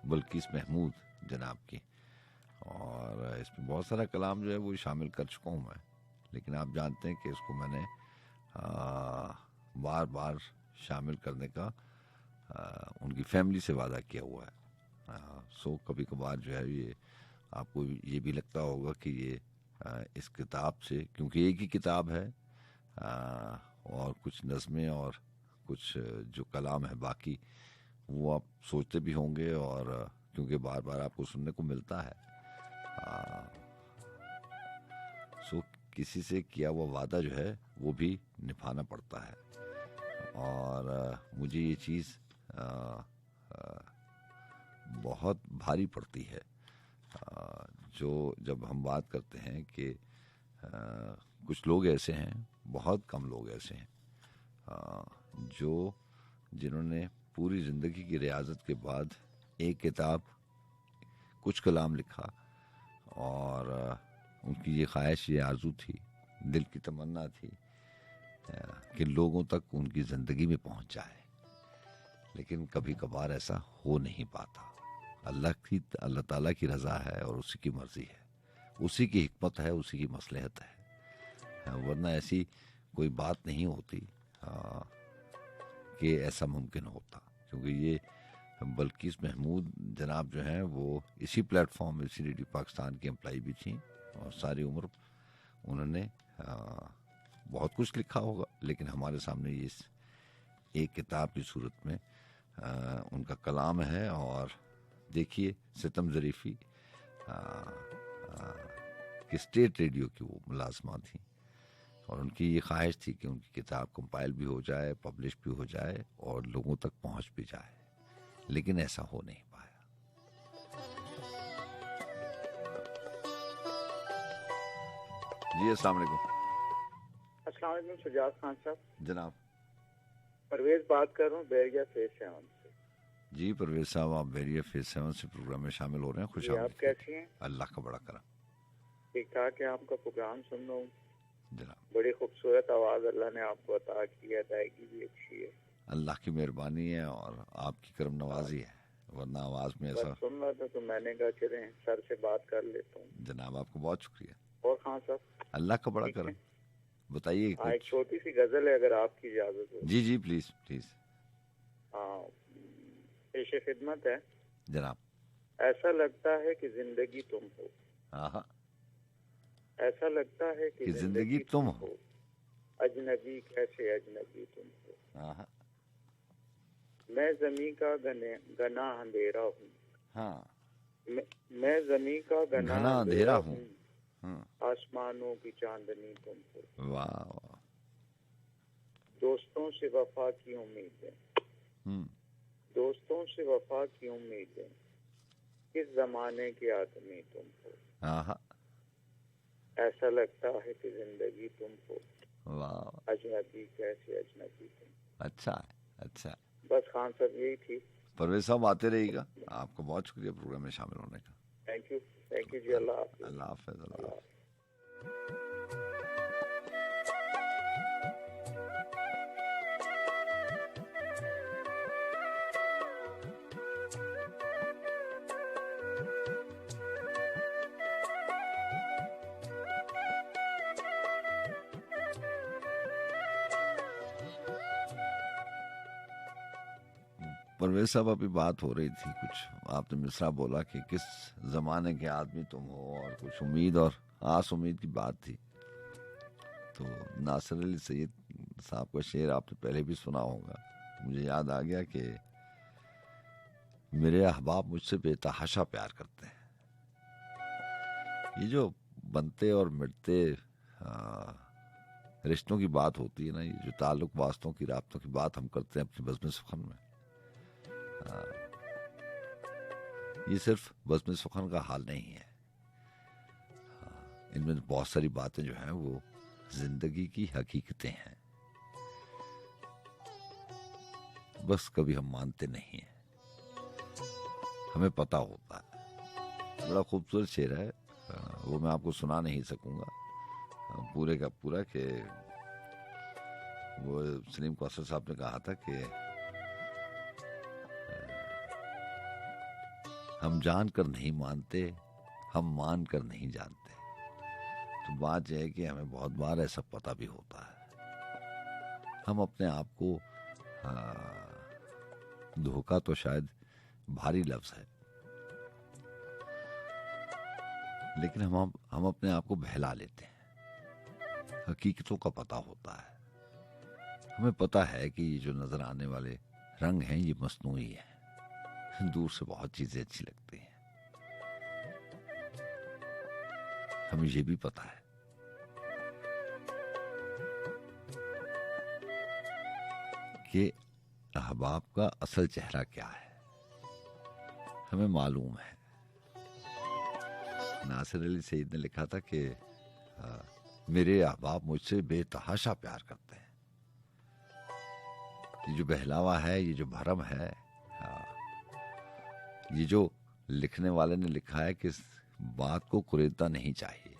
बल्किस महमूद जनाब की, और इसमें बहुत सारा कलाम जो है वो शामिल कर चुका हूँ मैं, लेकिन आप जानते हैं कि इसको मैंने बार बार शामिल करने का उनकी फैमिली से वादा किया हुआ है। सो कभी कभार जो है ये आपको ये भी लगता होगा कि ये इस किताब से, क्योंकि एक ही किताब है और कुछ नज़में और कुछ जो कलाम है बाकी वो आप सोचते भी होंगे, और क्योंकि बार बार आपको सुनने को मिलता है, सो किसी से किया हुआ वादा जो है वो भी निभाना पड़ता है। और मुझे ये चीज़ बहुत भारी पड़ती है, जो जब हम बात करते हैं कि कुछ लोग ऐसे हैं, बहुत कम लोग ऐसे हैं, जो जिन्होंने पूरी ज़िंदगी की रियाजत के बाद एक किताब, कुछ कलाम लिखा, और उनकी ये ख्वाहिश, ये आरज़ू थी, दिल की तमन्ना थी कि लोगों तक उनकी ज़िंदगी में पहुंच जाए, लेकिन कभी कभार ऐसा हो नहीं पाता। अल्लाह ताला की रज़ा है और उसी की मर्ज़ी है, उसी की हिकमत है, उसी की मसलहत है, वरना ऐसी कोई बात नहीं होती कि ऐसा मुमकिन होता। क्योंकि ये बल्किस महमूद जनाब जो हैं वो इसी प्लेटफॉर्म, इसी रेडियो पाकिस्तान की एम्प्लॉई भी थी, और सारी उम्र उन्होंने बहुत कुछ लिखा होगा, लेकिन हमारे सामने ये एक किताब की सूरत में उनका कलाम है। और देखिए सितम ज़रीफ़ी कि स्टेट रेडियो की वो मुलाजमा थी, और उनकी ये ख्वाहिश थी कि उनकी किताब कंपाइल भी हो जाए, पब्लिश भी हो जाए और लोगों तक पहुंच भी जाए, लेकिन ऐसा हो नहीं पाया। जी अस्सलाम वालेकुम। अस्सलाम वालेकुम सुजात खान साहब। जनाब परवेज बात कर रहा हूँ बैरिया फेज 7 से। जी परवेज साहब, आप बैरिया फेज 7 से प्रोग्राम में शामिल हो रहे हैं, खुश आप कैसी हैं? अल्लाह का बड़ा करम। ठीक ठाक है, आपका प्रोग्राम सुन रहा हूँ। जनाब बड़ी खूबसूरत आवाज़ अल्लाह ने आपको अता की है, अदायगी भी अच्छी है। अल्लाह की मेहरबानी है और आपकी करम नवाजी है, वरना आवाज़ में ऐसा सुन रहा था तो मैंने कहा चलें सर से बात कर लेता हूँ। जनाब आपको बहुत शुक्रिया। और खान साहब अल्लाह का बड़ा करम, बताइए। एक छोटी सी गजल है अगर आपकी इजाजत हो। जी जी प्लीज प्लीज। हाँ, पेशे खिदमत है जनाब। ऐसा लगता है कि जिंदगी तुम हो। हाँ, ऐसा लगता है कि जिंदगी तुम हो। अजनबी कैसे अजनबी तुम हो। हाँ, मैं जमी का गना अंधेरा हूँ। हाँ, मैं जमी का घना अंधेरा हूँ। आसमानों की चांदनी तुम हो। वाह वाह। दोस्तों से वफा की उम्मीद है। दोस्तों से वफा की उम्मीद है, किस जमाने के आदमी तुम हो। हाँ, ऐसा लगता है कि जिंदगी तुम हो। वाह, अजनबी कैसे अजनबी तुम। अच्छा है, अच्छा है। बस खान साहब यही थी। परवेज साहब आते रहिएगा, आपका बहुत शुक्रिया प्रोग्राम में शामिल होने का। थैंक यू जी। अल्लाह हाफिज। अल्लाह हाफिज। अल्लाह हाफिज। परवेज साहब अभी बात हो रही थी, कुछ आपने मिसरा बोला कि किस जमाने के आदमी तुम हो, और कुछ उम्मीद और आस उम्मीद की बात थी। तो नासिर अली सैयद साहब का शेर आपने पहले भी सुना होगा। मुझे याद आ गया कि मेरे अहबाब मुझसे बेतहाशा प्यार करते हैं। ये जो बनते और मिटते रिश्तों की बात होती है ना, ये जो ताल्लुक वास्तों की राब्तों की बात हम करते हैं अपनी बज़्म सुखन में, ये सिर्फ बज़्म सुखन का हाल नहीं है। इनमें बहुत सारी बातें जो हैं वो जिंदगी की हकीकतें हैं, बस कभी हम मानते नहीं हैं, हमें पता होता है। बड़ा खूबसूरत शेर है, वो मैं आपको सुना नहीं सकूंगा पूरे का पूरा, कि वो सलीम कौसर साहब ने कहा था कि हम जान कर नहीं मानते, हम मान कर नहीं जानते। तो बात यह है कि हमें बहुत बार ऐसा पता भी होता है। हम अपने आप को, धोखा तो शायद भारी लफ्ज है, लेकिन हम अपने आप को बहला लेते हैं। हकीकतों का पता होता है, हमें पता है कि ये जो नजर आने वाले रंग हैं ये मस्नूई है, दूर से बहुत चीजें अच्छी लगती हैं। हमें ये भी पता है कि अहबाब का असल चेहरा क्या है, हमें मालूम है। नासिर अली सईद ने लिखा था कि मेरे अहबाब मुझसे बेतहाशा प्यार करते हैं। ये जो बहलावा है, ये जो भरम है, ये जो लिखने वाले ने लिखा है कि बात को कुरेदना नहीं चाहिए,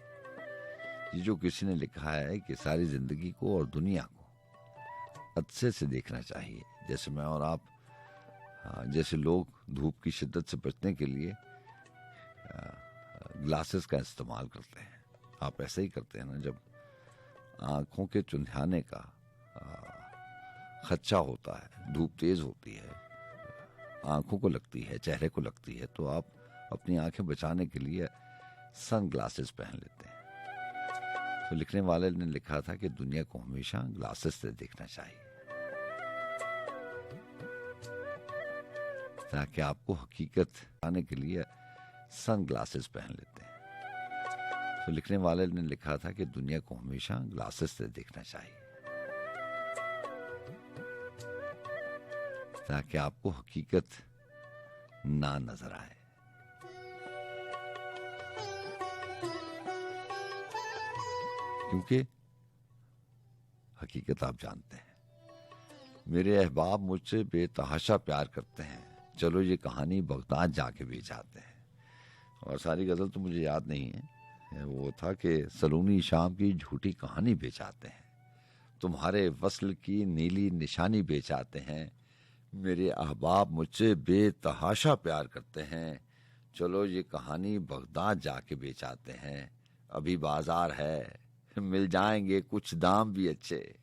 ये जो किसी ने लिखा है कि सारी जिंदगी को और दुनिया को अच्छे से देखना चाहिए, जैसे मैं और आप, जैसे लोग धूप की शिद्दत से बचने के लिए ग्लासेस का इस्तेमाल करते हैं, आप ऐसे ही करते हैं ना। जब आंखों के चुंधियाने का खदशा होता है, धूप तेज होती है, आंखों को लगती है, चेहरे को लगती है, तो आप अपनी आंखें बचाने के लिए सन ग्लासेस पहन लेते हैं। तो लिखने वाले ने लिखा था कि दुनिया को हमेशा ग्लासेस से देखना चाहिए, ताकि आपको हकीकत आने के लिए सन ग्लासेस पहन लेते हैं। तो लिखने वाले ने लिखा था कि दुनिया को हमेशा ग्लासेस से देखना चाहिए, ताकि आपको हकीकत ना नजर आए। क्योंकि हकीकत आप जानते हैं, मेरे अहबाब मुझसे बेतहाशा प्यार करते हैं, चलो ये कहानी बगदाद जाके बेच आते हैं। और सारी गजल तो मुझे याद नहीं है, वो था कि सलूनी शाम की झूठी कहानी बेचाते हैं, तुम्हारे वस्ल की नीली निशानी बेचाते हैं। मेरे अहबाब मुझसे बेतहाशा प्यार करते हैं, चलो ये कहानी बगदाद जाके बेचाते हैं। अभी बाजार है, मिल जाएंगे कुछ दाम भी अच्छे,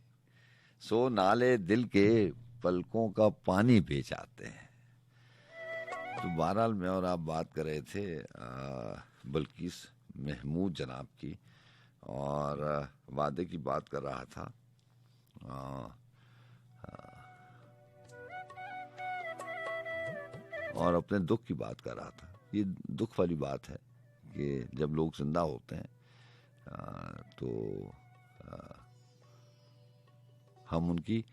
सो नाले दिल के पलकों का पानी बेचाते हैं। तो बहरहाल मैं और आप बात कर रहे थे बल्किस महमूद जनाब की, और वादे की बात कर रहा था। और अपने दुख की बात कर रहा था। ये दुख वाली बात है कि जब लोग जिंदा होते हैं तो हम उनकी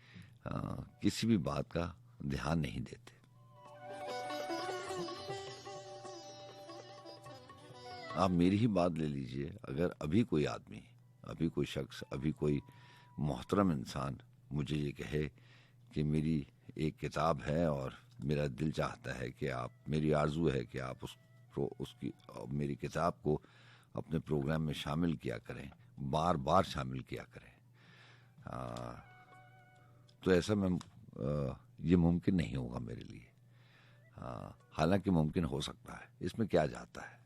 किसी भी बात का ध्यान नहीं देते। आप मेरी ही बात ले लीजिए, अगर अभी कोई आदमी, अभी कोई शख्स, अभी कोई मोहतरम इंसान मुझे ये कहे कि मेरी एक किताब है और मेरा दिल चाहता है कि आप, मेरी आरजू है कि आप उसकी मेरी किताब को अपने प्रोग्राम में शामिल किया करें, बार बार शामिल किया करें, तो ऐसा ये मुमकिन नहीं होगा मेरे लिए। हालांकि मुमकिन हो सकता है, इसमें क्या जाता है।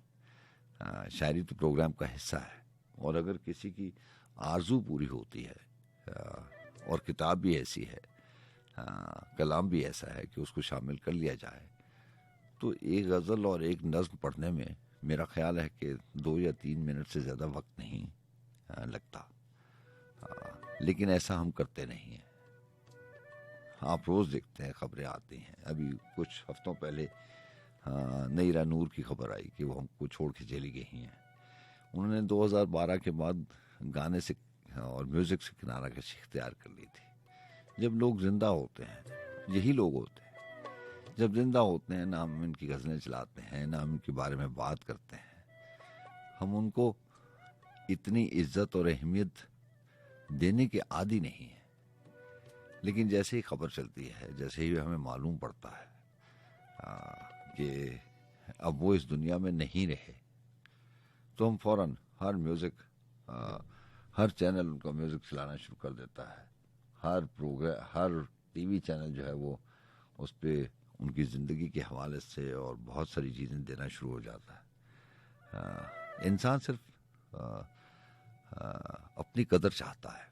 शायरी तो प्रोग्राम का हिस्सा है, और अगर किसी की आरजू पूरी होती है और किताब भी ऐसी है, कलाम भी ऐसा है कि उसको शामिल कर लिया जाए, तो एक गज़ल और एक नज़्म पढ़ने में मेरा ख्याल है कि 2 या 3 मिनट से ज़्यादा वक्त नहीं लगता। लेकिन ऐसा हम करते नहीं हैं। आप रोज़ देखते हैं, खबरें आती हैं। अभी कुछ हफ्तों पहले नईरा नूर की खबर आई कि वो हमको छोड़ के चली गई हैं। उन्होंने 2012 के बाद गाने से और म्यूज़िक से किनारा कशी इख्तियार कर ली थी। जब लोग जिंदा होते हैं, यही लोग होते हैं, जब जिंदा होते हैं ना हम इनकी गज़लें चलाते हैं, ना हम इनके बारे में बात करते हैं। हम उनको इतनी इज्जत और अहमियत देने के आदी नहीं हैं। लेकिन जैसे ही खबर चलती है, जैसे ही हमें मालूम पड़ता है कि अब वो इस दुनिया में नहीं रहे, तो हम फौरन हर म्यूज़िक, हर चैनल उनका म्यूज़िक चलाना शुरू कर देता है। हर प्रोग्राम, हर टीवी चैनल जो है वो उस पर उनकी ज़िंदगी के हवाले से और बहुत सारी चीज़ें देना शुरू हो जाता है। इंसान सिर्फ अपनी कदर चाहता है।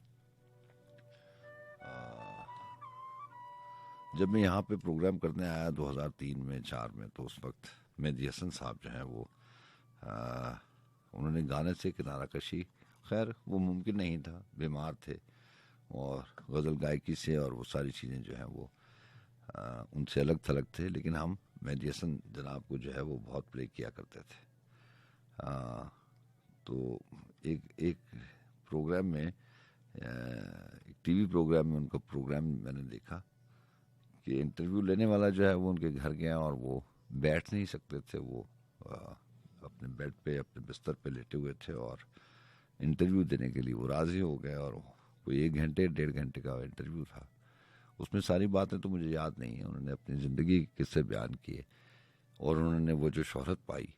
जब मैं यहाँ पे प्रोग्राम करने आया 2003 में 4 में, तो उस वक्त मेहदी हसन साहब जो हैं वो उन्होंने गाने से किनारा कशी, खैर वो मुमकिन नहीं था, बीमार थे, और गज़ल गायकी से और वो सारी चीज़ें जो हैं वो उनसे अलग थलग थे। लेकिन हम मेहदी हसन जनाब को जो है वो बहुत प्ले किया करते थे। तो एक प्रोग्राम में, एक टीवी प्रोग्राम में उनका प्रोग्राम मैंने देखा कि इंटरव्यू लेने वाला जो है वो उनके घर गया और वो बैठ नहीं सकते थे। वो अपने बेड पे, अपने बिस्तर पे लेटे हुए थे, और इंटरव्यू देने के लिए वो राज़ी हो गए। और कोई 1 घंटे 1.5 घंटे का इंटरव्यू था। उसमें सारी बातें तो मुझे याद नहीं है। उन्होंने अपनी ज़िंदगी के किस्से बयान किए, और उन्होंने वो जो शोहरत पाई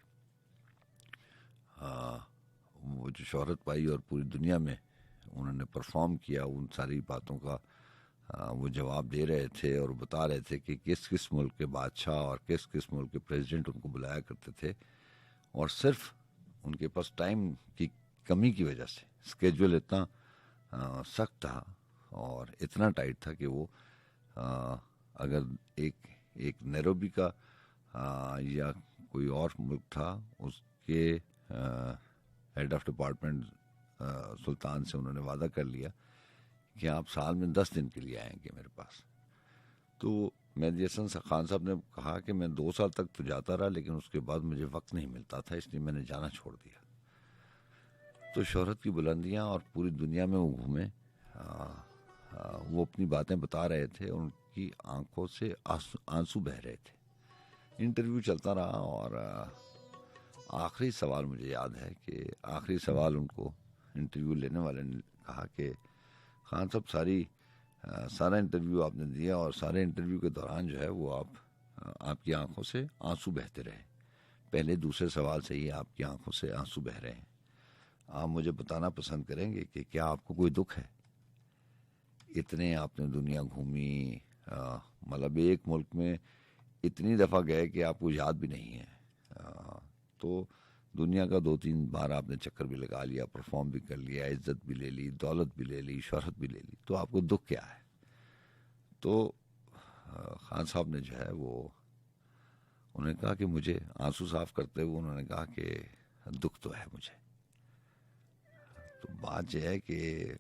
और पूरी दुनिया में उन्होंने परफॉर्म किया, उन सारी बातों का वो जवाब दे रहे थे और बता रहे थे कि किस किस मुल्क के बादशाह और किस किस मुल्क के प्रेसिडेंट उनको बुलाया करते थे, और सिर्फ उनके पास टाइम की कमी की वजह से स्केड्यूल इतना सख्त था और इतना टाइट था कि वो अगर एक नैरोबी का या कोई और मुल्क था, उसके हेड ऑफ डिपार्टमेंट सुल्तान से उन्होंने वादा कर लिया कि आप साल में 10 दिन के लिए आएंगे मेरे पास। तो मेहदी हसन खान साहब ने कहा कि मैं 2 साल तक तो जाता रहा, लेकिन उसके बाद मुझे वक्त नहीं मिलता था, इसलिए मैंने जाना छोड़ दिया। तो शोहरत की बुलंदियां और पूरी दुनिया में वो घूमे, वो अपनी बातें बता रहे थे, उनकी आंखों से आंसू बह रहे थे। इंटरव्यू चलता रहा, और आखिरी सवाल मुझे याद है कि आखिरी सवाल उनको इंटरव्यू लेने वाले ने कहा कि खान साहब सारा इंटरव्यू आपने दिया, और सारे इंटरव्यू के दौरान जो है वो आपकी आंखों से आंसू बहते रहे। पहले दूसरे सवाल से ही आपकी आंखों से आंसू बह रहे हैं। आप मुझे बताना पसंद करेंगे कि क्या आपको कोई दुख है? इतने आपने दुनिया घूमी, मतलब एक मुल्क में इतनी दफ़ा गए कि आपको याद भी नहीं है। तो दुनिया का 2-3 बार आपने चक्कर भी लगा लिया, परफॉर्म भी कर लिया, इज्जत भी ले ली, दौलत भी ले ली, शोहरत भी ले ली, तो आपको दुख क्या है? तो खान साहब ने जो है वो उन्होंने कहा कि मुझे, आंसू साफ करते हुए उन्होंने कहा कि दुख तो है मुझे। तो बात यह है कि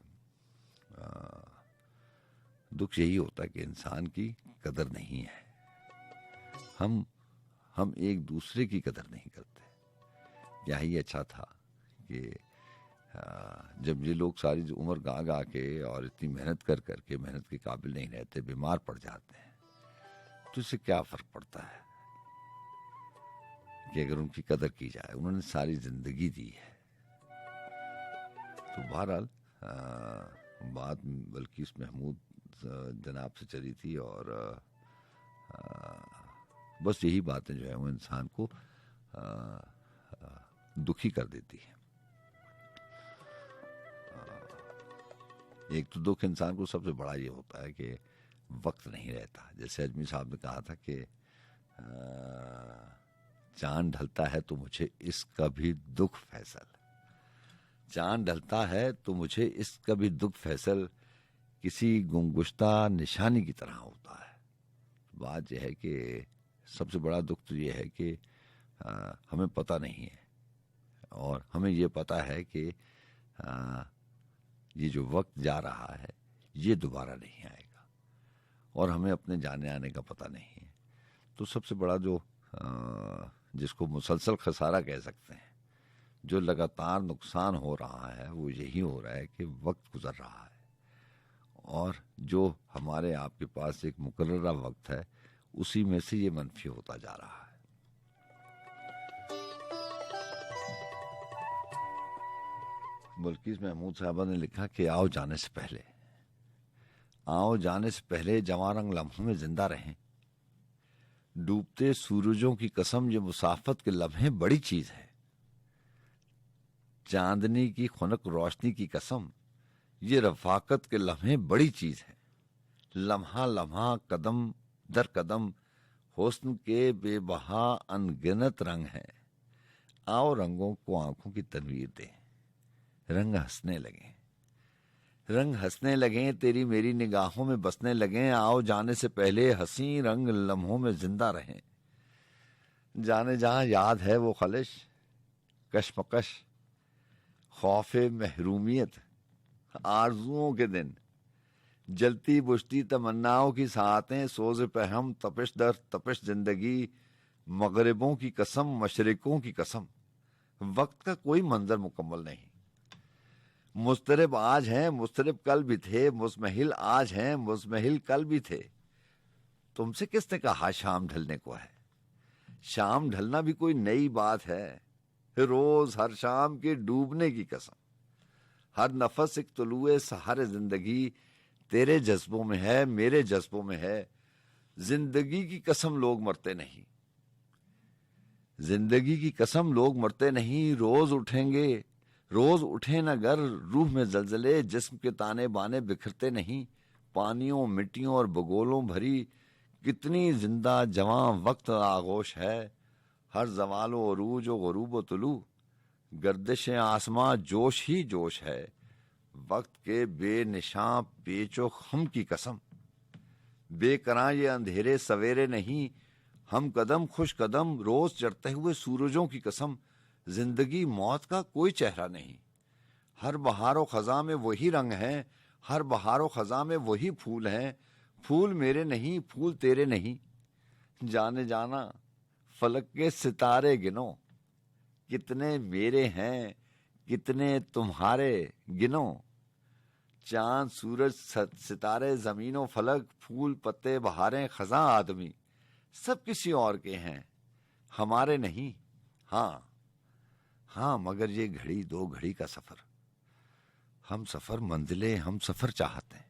दुख यही होता है कि इंसान की कदर नहीं है। हम एक दूसरे की कदर नहीं करते। यही अच्छा था कि जब ये लोग सारी उम्र गा गा के और इतनी मेहनत कर के मेहनत के काबिल नहीं रहते, बीमार पड़ जाते हैं, तो इससे क्या फर्क पड़ता है कि अगर उनकी कदर की जाए। उन्होंने सारी जिंदगी दी है। तो बहरहाल बात बल्किस महमूद जनाब से चली थी और बस यही बातें जो है वो इंसान को दुखी कर देती है। एक तो दुख इंसान को सबसे बड़ा ये होता है कि वक्त नहीं रहता। जैसे अजमी साहब ने कहा था कि चांद ढलता है तो मुझे इसका भी दुख फैसल, चांद ढलता है तो मुझे इसका भी दुख फैसल, किसी गुमगुश्ता निशानी की तरह होता है। बात यह है कि सबसे बड़ा दुख तो ये है कि हमें पता नहीं है, और हमें ये पता है कि ये जो वक्त जा रहा है ये दोबारा नहीं आएगा, और हमें अपने जाने आने का पता नहीं है। तो सबसे बड़ा जो जिसको मुसलसल खसारा कह सकते हैं, जो लगातार नुकसान हो रहा है, वो यही हो रहा है कि वक्त गुजर रहा है, और जो हमारे आपके पास एक मुकर्ररा वक्त है उसी में से ये मनफी होता जा रहा है। बल्किस महमूद साहबा ने लिखा कि आओ जाने से पहले, आओ जाने से पहले जवां रंग लम्हों में जिंदा रहें, डूबते सूरजों की कसम ये मुसाफत के लम्हे बड़ी चीज है, चांदनी की खुनक रोशनी की कसम ये रफाकत के लम्हे बड़ी चीज है, लम्हा लम्हा कदम दर कदम हुस्न के बेबहा अनगिनत रंग है, आओ रंगों को आंखों की तनवीर दें, रंग हंसने लगे, रंग हंसने लगे, तेरी मेरी निगाहों में बसने लगे, आओ जाने से पहले हंसी रंग लम्हों में जिंदा रहें, जाने जहां याद है वो खलिश कशमकश खौफे महरूमियत आरजुओं के दिन, जलती बुझती तमन्नाओं की साहतें, सोज पे हम तपिश दर तपिश जिंदगी, मगरिबों की कसम मशरिकों की कसम, वक्त का कोई मंजर मुकम्मल नहीं, मुस्तरिब आज हैं मुस्तरिब कल भी थे, मुजमहिल आज हैं मुजमहिल कल भी थे, तुमसे किसने कहा शाम ढलने को है, शाम ढलना भी कोई नई बात है, रोज हर शाम के डूबने की कसम, हर नफस एक तुलुए सहारे जिंदगी, तेरे जज्बों में है मेरे जज्बों में है, जिंदगी की कसम लोग मरते नहीं, जिंदगी की कसम लोग मरते नहीं, रोज उठेंगे रोज उठे न गर, रूह में जलजले जिस्म के ताने बाने बिखरते नहीं, पानियों मिट्टियों और बगोलों भरी कितनी जिंदा जवां वक्त आगोश है, हर जवालो अरूज व गुरूब व तुलू, गर्दिश आसमां जोश ही जोश है, वक्त के बेनिशां पेचो खम की कसम, बेकरां ये अंधेरे सवेरे नहीं, हम कदम खुश कदम रोज चढ़ते हुए सूरजों की कसम, जिंदगी मौत का कोई चेहरा नहीं, हर बहारो खजा में वही रंग है, हर बहारो खजा में वही फूल हैं, फूल मेरे नहीं फूल तेरे नहीं, जाने जाना फलक के सितारे गिनो, कितने मेरे हैं कितने तुम्हारे गिनो, चांद सूरज सितारे जमीनों फलक, फूल पत्ते बहारें खजा आदमी, सब किसी और के हैं हमारे नहीं, हाँ हाँ मगर ये घड़ी दो घड़ी का सफर, हम सफर मंजिले हम सफर चाहते हैं,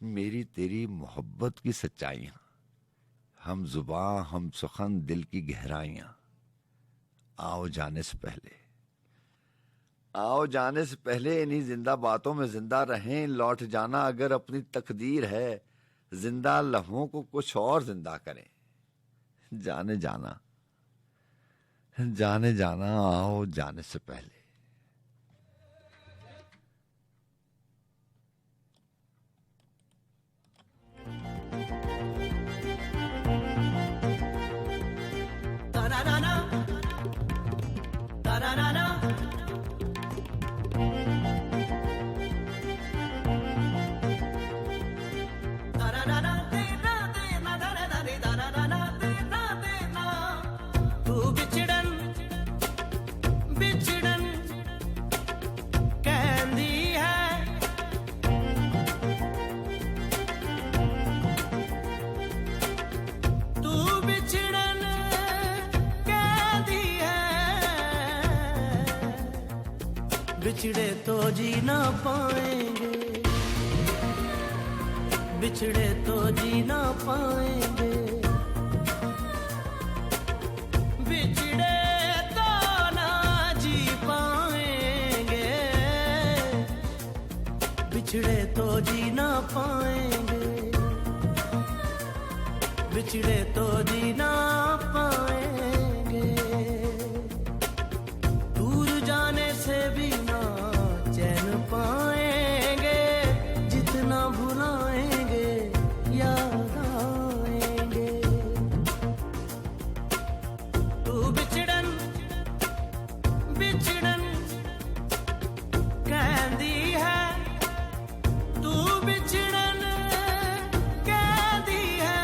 मेरी तेरी मोहब्बत की सच्चाइयां, हम जुबां हम सुखन दिल की गहराइयां, आओ जाने से पहले, आओ जाने से पहले इन्हीं जिंदा बातों में जिंदा रहें, लौट जाना अगर अपनी तकदीर है, जिंदा लम्हों को कुछ और जिंदा करें, जाने जाना जाने जाना आओ जाने से पहले। बिछड़े तो जी ना पाएंगे, बिछड़े तो जी ना पाएंगे, बिछड़े तो ना जी पाएंगे, बिछड़े तो जी ना पाएंगे, बिछड़े तो जी ना पाएंगे, दूर जाने से भी ना चैन पाएंगे, जितना भुलाएंगे याद आएंगे। तू बिछड़न बिछड़न कहती है, तू बिछड़न कहती है,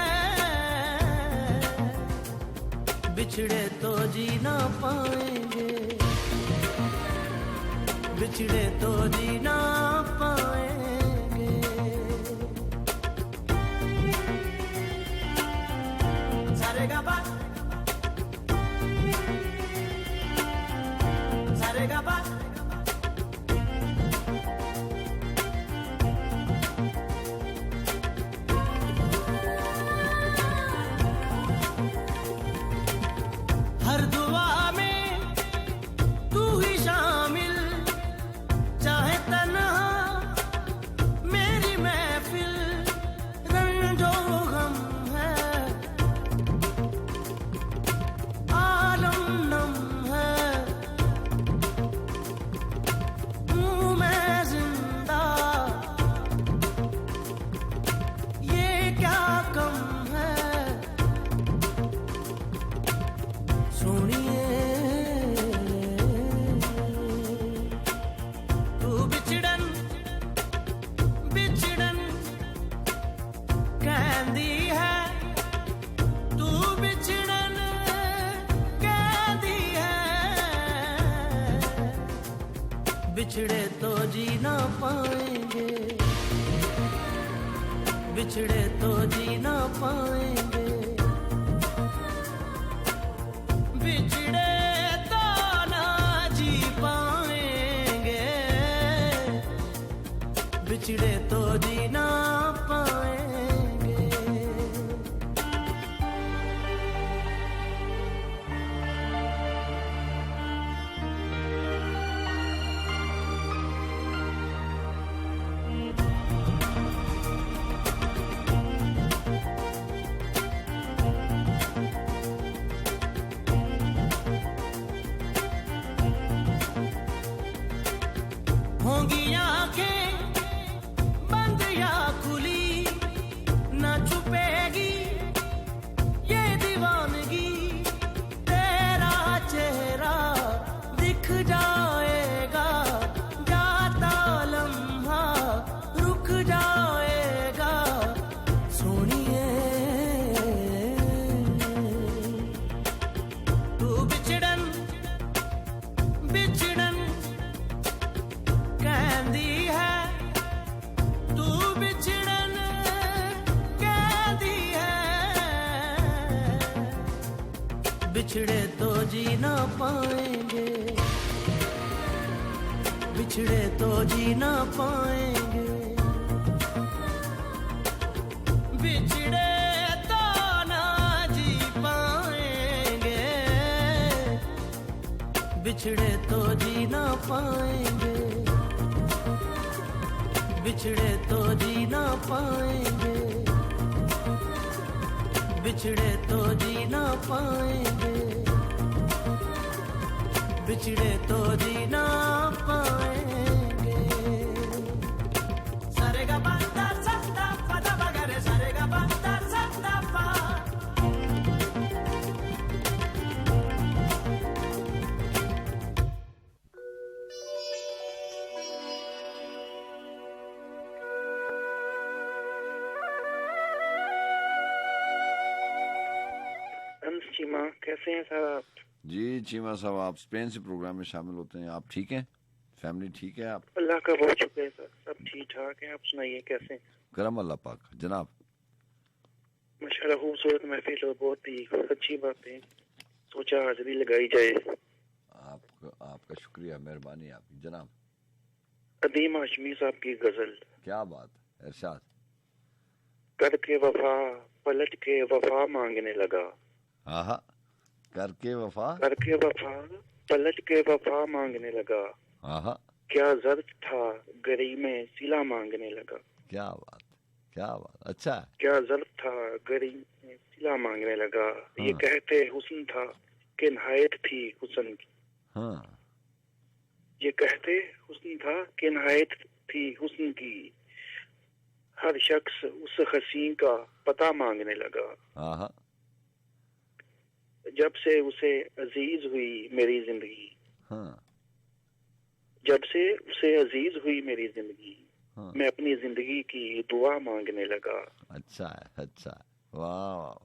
बिछड़े तो जी ना पाएंगे, बिछड़े तो जी ना पाएंगे। सारे गा पा, सारे गा पा, हर दुआ में तू ही शामिल, चाहे तन्हा मेरी महफिल, रंजो गम है आलम नम है, हूँ मैं जिंदा ये क्या कम है, सुनिए तू बिछड़न बिछड़न कहती है, तू बिछड़न कहती है, बिछड़े तो जी ना पाएंगे, बिछड़े तो जी ना पाएंगे, बिछड़े तो ना जी पाएंगे, बिछड़े तो जी ना पाएंगे। होंगी आंखें बंद या खुली, न छुपेगी ये दीवानगी, तेरा चेहरा दिख जाएगा, जाता लम्हा रुक जाएगा, सोनिए तू बिछड़न बिछड़न कहती है, तू बिछड़न कहती है, बिछड़े तो जी ना पाएंगे, बिछड़े तो जी ना पाएंगे, बिछड़े तो ना जी पाएंगे, बिछड़े तो जी ना पाएंगे, बिछड़े तो जी ना पाएंगे, बिछड़े तो जी ना पाएंगे, बिछड़े तो जी ना पाएंगे। सारे गा पा दा सा दा पा दा गा रे, सारे गा पा दा सा दा पा। चीमा कैसे हैं सर आप? जी चीमा साहब, आप स्पेन से प्रोग्राम में शामिल होते हैं, आप ठीक हैं? फैमिली ठीक है? आप? अल्लाह का बहुत शुक्र है सर, सब ठीक ठाक है। आप सुनाइए कैसे हैं? करम अल्लाह पाक जनाब। माशाल्लाह खूबसूरत महफिल और बहुत ही अच्छी बातें, सोचा हाजिरी लगाई जाए। आपका शुक्रिया, मेहरबानी आपकी जनाब। कदीम हाशमी साहब की गजल। क्या बात, इरशाद। करके वफा पलट के वफा मांगने लगा। हाँ, करके वफा पलट के वफा मांगने लगा। हाँ, क्या जर्द था गरी में सिला मांगने लगा। क्या बात, क्या बात, अच्छा। क्या जर्द था गरी में सिला मांगने लगा। ये कहते हुस्न था कि नहायत थी हुस्न की। हाँ, ये कहते हुस्न था कि नहायत थी हुस्न की। हर शख्स उस हसीन का पता मांगने लगा। हाँ, जब से उसे अजीज हुई मेरी जिंदगी। हाँ, जब से उसे अजीज हुई मेरी जिंदगी। हाँ। मैं अपनी जिंदगी की दुआ मांगने लगा। अच्छा है, अच्छा है, वाह वाह।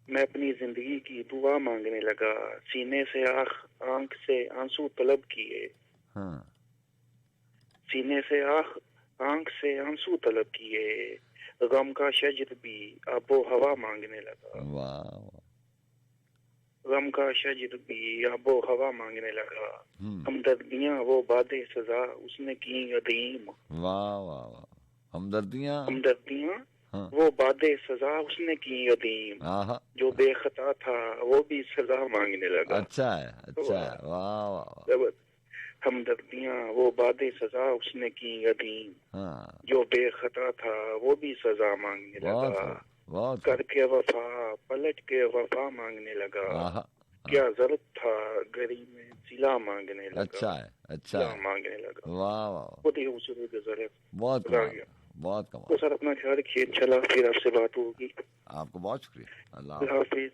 मैं अपनी जिंदगी की दुआ मांगने लगा। सीने से आंख से आंसू तलब किए। हाँ, सीने से आंख से आंसू तलब किए। गम का शजर भी आबो हवा मांगने लगा। वाह। गम का शजर भी आबो हवा मांगने लगा। हमदर्दियां वो बादे सजा उसने की अदीम। वाह वाह वाह। हमदर्दियां हाँ। वो बादे सजा उसने की अदीम। जो बेखता था वो भी सजा मांगने लगा। अच्छा है, अच्छा है, वाह वाह। हमदर्दियां वो बादे सजा उसने की अदीम। जो बेखता था वो भी सजा मांगने लगा। करके वफा पलट के वफा मांगने लगा। क्या जरूरत था गरी में सिला मांगने लगा। अच्छा है, अच्छा है, मांगने लगा। वाह वाह। बहुत ही खूबसूरत गजल है। बहुत कमाल, बहुत कमाल। तो सर अपना ख्याल रखिए, इंशाल्लाह फिर आपसे बात होगी। आपको बहुत शुक्रिया। अल्लाह हाफिज।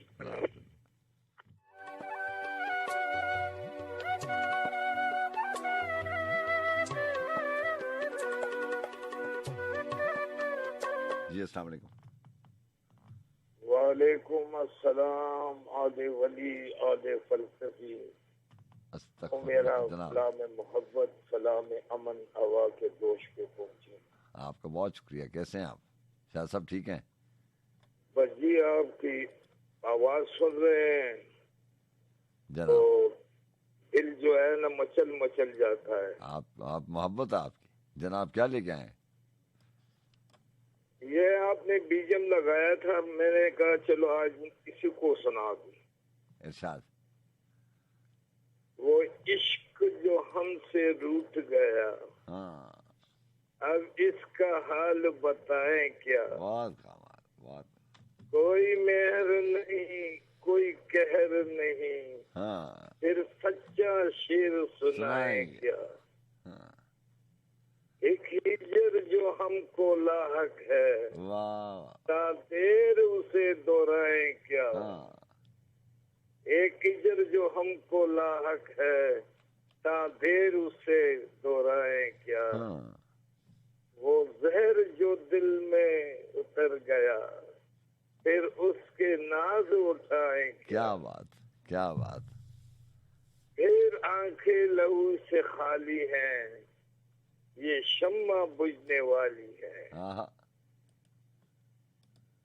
जी अस्सलाम वालेकुम। वालेकुम अस्सलाम। आदे वली आदे फलसफी मेरा सलाम मोहब्बत सलाम अमन हवा के दोष पे पहुंचे। आपका बहुत शुक्रिया। कैसे हैं आप? शायद सब ठीक हैं? बस जी आपकी आवाज सुन रहे हैं जनाब, तो दिल जो है ना मचल जाता है। आप मोहब्बत है आपकी। जनाब क्या लेके आए? ये आपने बीजम लगाया था, मैंने कहा चलो आज किसी को सुना दूं। इरशाद। वो इश्क जो हमसे रूठ गया, अब इसका हाल बताएं क्या। बहुत कमाल, बहुत। कोई मेहर नहीं कोई कहर नहीं, फिर सच्चा शेर सुनाएं क्या। एक हिजर जो हमको लाहक है, देर उसे दोहराएं क्या। एक हिजर जो हमको लाहक है, देर उसे दोहराएं क्या। वो जहर जो दिल में उतर गया, फिर उसके नाज उठाएं क्या। क्या बात, क्या बात। फिर आंखें लहू से खाली हैं, ये शम्मा बुझने वाली है।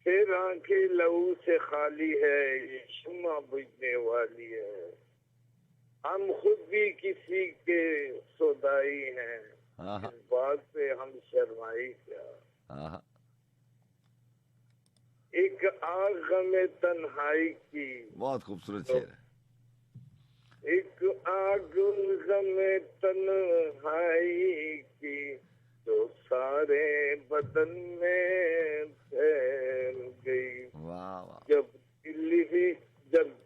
फिर आंखें लहू से खाली है, ये शम्मा बुझने वाली है। हम खुद भी किसी के सौदाई हैं, इस बात से हम शर्माई क्या। एक आग में तन्हाई की, बहुत खूबसूरत शेर है। एक आग में तन्हाई की, जो सारे बदन में फैल गई। वाह वाह। जब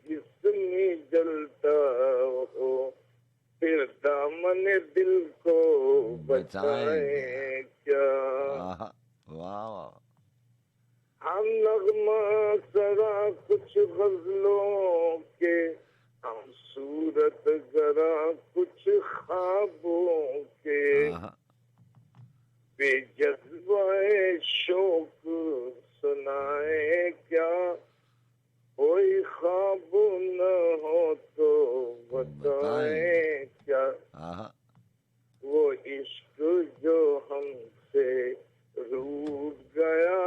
जिस्म जलता हो, फिर दामन दिल को बचाए क्या। वाह वाह। हम नगमा सरा कुछ गजलों के, हम सूरत जरा कुछ ख्वाबों के। बेजज़्बाए शौक सुनाए क्या, कोई ख्वाब न हो तो बताए क्या। वो इश्क जो हमसे रूठ गया,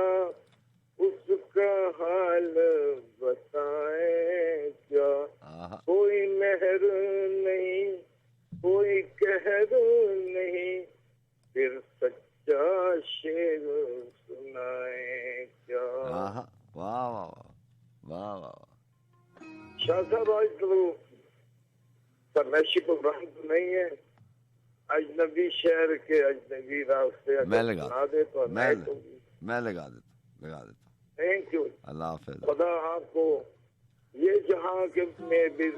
उसका हाल बताए क्या। कोई मेहर नहीं कोई कहर शेर सुनाए क्या। वाह वाह वाह वाह वाह। शाह साहब आज तो फरमाइशी प्रोग्राम तो नहीं है, अजनबी शहर के अजनबी रास्ते मैं लगा दे तो मैं लगा देता। थैंक यू, अल्लाह हाफिज। खुदा आपको ये जहाँ के में भी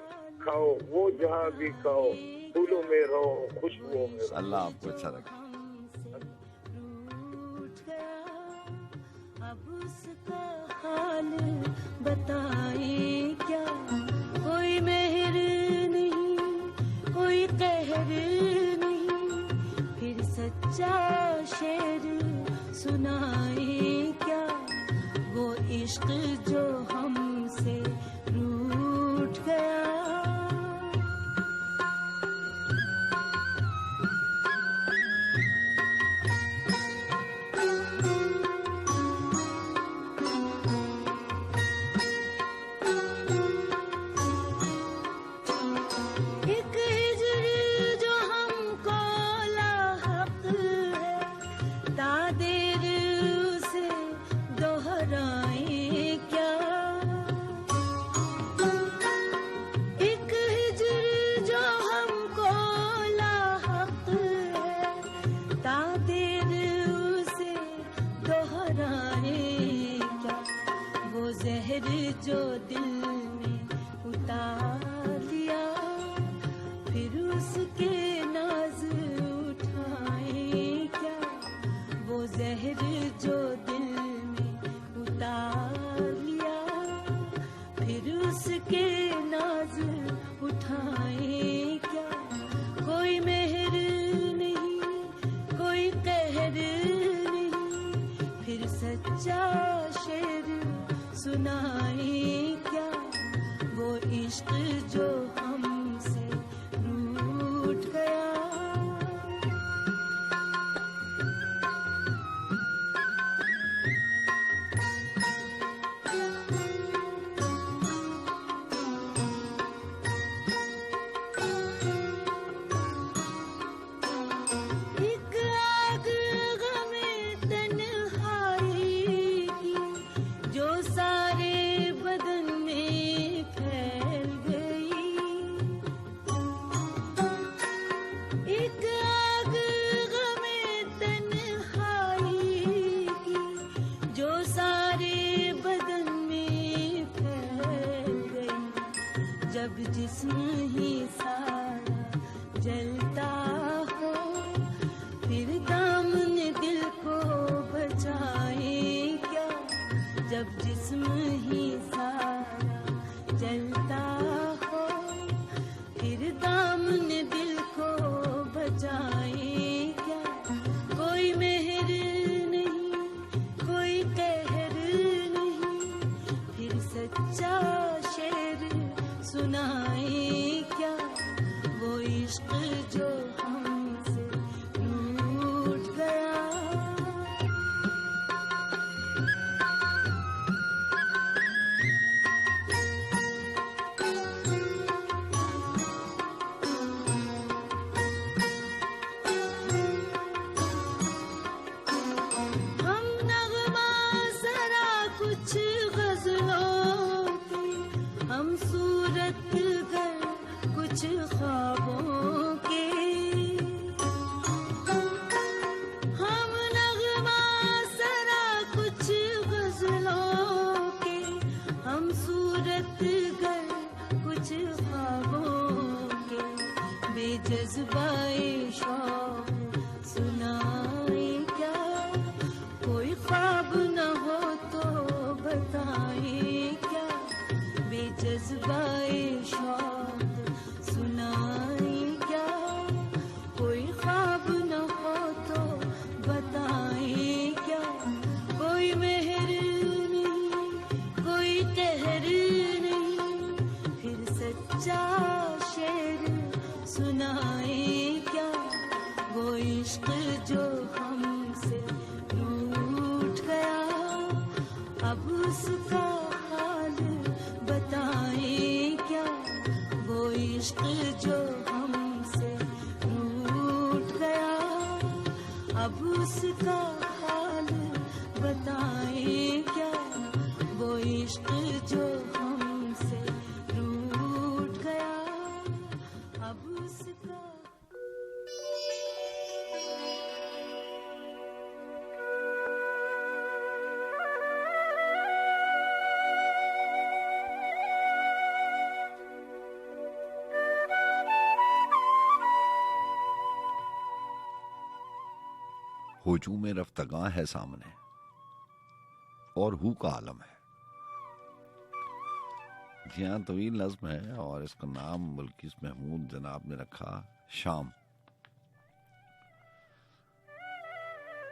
खाओ, वो जहाँ भी खाओ, फूलों में रहो, खुशबुओं में रहो। अल्लाह आपको अच्छा रखे। अब उसका हाल बताए क्या, कोई मेहर नहीं, कोई कहर नहीं, फिर सच्चा शेर सुनाए क्या, वो इश्क जो हमसे रूठ गया। जो दिल में उतार दिया, फिर उसके नाज उठाए क्या, वो जहर जो दिल में उतार लिया, फिर उसके नाज उठाए क्या, कोई मेहर नहीं, कोई कहर नहीं, फिर सच्चा शेर सुनाए क्या, वो इश्क जो हमसे रूठ गया। एक आग गमे तन्हाई की, जो सारे बदन में फैल गई, एक आग गमे तन्हाई की, जो सारे बदन में फैल गई, जब जिस्म ही सारा जलता हो, फिर दामन दिल को बचाए क्या, जब जिस्म ही सारा जलता हो, फिर दामन दिल को बचाए क्या, कोई मेहर नहीं, कोई कहर नहीं, फिर सच्चा शेर सुनाए क्या, वो इश्क जो हमसे रूठ गया। हम नगमा सरा कुछ गजलों की, हम सूरत गर कुछ ख्वाबों के, हम नगमा सरा कुछ गजलों के, हम सूरत गर कुछ ख्वाबों के, बेजज़्बाए शौक़ सुनाए क्या, कोई ख्वाब न हो तो बताए क्या, बेजज़्बाए शौक़ सुनाए क्या, कोई ख्वाब न हो तो बताए क्या, कोई मेहर नहीं, कोई कहर नहीं, फिर सच्चा शेर सुनाए क्या, वो इश्क जो हमसे रूठ गया, अब उसका हाल बताए क्या, वो इश्क जो हमसे रूठ गया, अब उसका हाल हुजूम रफ्तगां है सामने और हू का आलम है। जी हाँ, तवील नज़्म है और इसका नाम बिल्किस महमूद जनाब ने रखा शाम,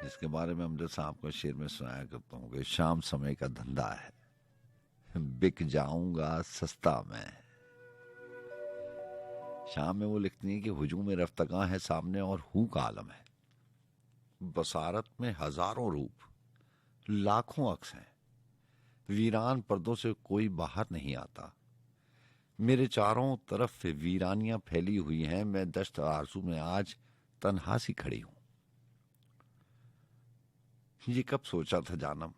जिसके बारे में अमजद साहब को शेर में सुनाया करता हूँ कि शाम समय का धंधा है, बिक जाऊंगा सस्ता मैं। शाम में वो लिखती है कि हुजूम रफ्तगां है सामने और हू का आलम है। बसारत में हजारों रूप, लाखों अक्स हैं, वीरान पर्दों से कोई बाहर नहीं आता। मेरे चारों तरफ वीरानियां फैली हुई हैं, मैं दश्त आरज़ू में आज तन्हा सी खड़ी हूं। ये कब सोचा था जानम,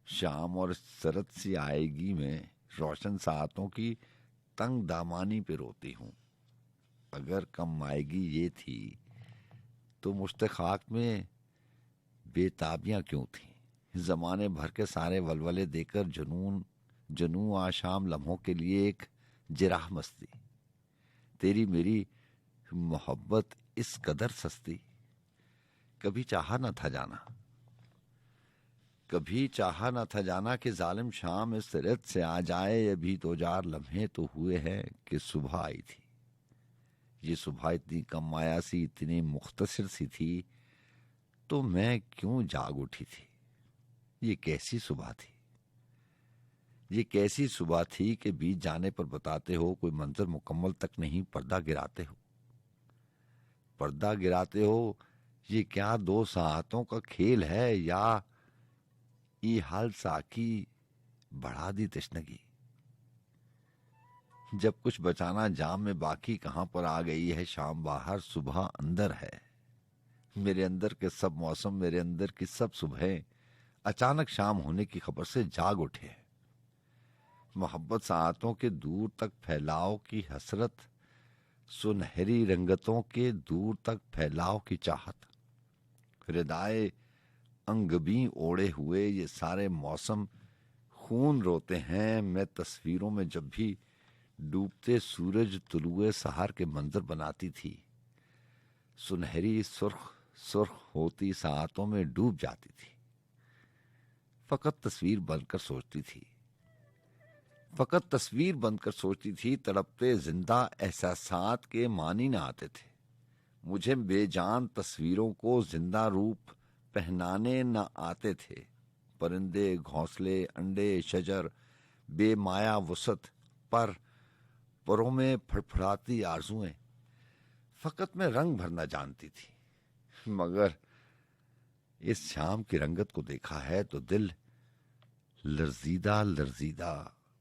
शाम और सरद सी आएगी में रोशन सातों की तंग दामानी पे रोती हूं। अगर कम आएगी ये थी तो मुश्त खाक में बेताबियां क्यों थी। जमाने भर के सारे वलवले देकर जनू आशाम लम्हों के लिए एक जिराह मस्ती। तेरी मेरी मोहब्बत इस कदर सस्ती, कभी चाहा न था जाना, कभी चाहा न था जाना कि जालिम शाम इस रत से आ जाए। अभी तो जार लम्हे तो हुए हैं कि सुबह आई थी। ये सुबह इतनी कम आया सी, इतनी मुख्तसर सी थी, तो मैं क्यों जाग उठी थी। ये कैसी सुबह थी, ये कैसी सुबह थी कि बीत जाने पर बताते हो कोई मंजर मुकम्मल तक नहीं, पर्दा गिराते हो, पर्दा गिराते हो। ये क्या दो साहतों का खेल है या ये हाल साकी बढ़ा दी तशनगी। जब कुछ बचाना जाम में बाकी, कहां पर आ गई है शाम बाहर, सुबह अंदर है। मेरे अंदर के सब मौसम, मेरे अंदर की सब सुबह अचानक शाम होने की खबर से जाग उठे। मोहब्बत सातों के दूर तक फैलाव की हसरत, सुनहरी रंगतों के दूर तक फैलाव की चाहत। हृदय अंगबी ओढ़े हुए ये सारे मौसम खून रोते हैं। मैं तस्वीरों में जब भी डूबते सूरज तुलुए सहार के मंजर बनाती थी, सुनहरी सुर्ख सुर्ख होती सातों में डूब जाती थी। फकत तस्वीर बनकर सोचती थी, फकत तस्वीर बनकर सोचती थी। तड़पते जिंदा एहसासात के मानी न आते थे। मुझे बेजान तस्वीरों को जिंदा रूप पहनाने न आते थे। परिंदे, घोंसले, अंडे, शजर, बेमाया वसत पर परों में फड़फड़ाती आरजुएं। फकत मैं रंग भरना जानती थी, मगर इस शाम की रंगत को देखा है तो दिल लर्जीदा लर्जीदा,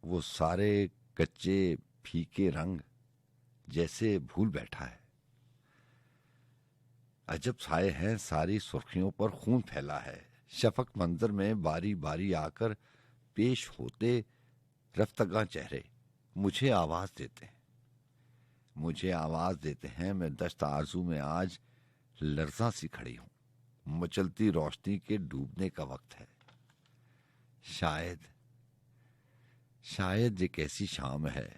वो सारे कच्चे फीके रंग जैसे भूल बैठा है। अजब साए हैं, सारी सुर्खियों पर खून फैला है। शफक मंजर में बारी बारी आकर पेश होते रफ्तगां चेहरे मुझे आवाज देते हैं, मुझे आवाज देते हैं। मैं दश्त आरज़ू में आज लर्जा सी खड़ी हूं। मचलती रोशनी के डूबने का वक्त है। शायद शायद ये कैसी शाम है,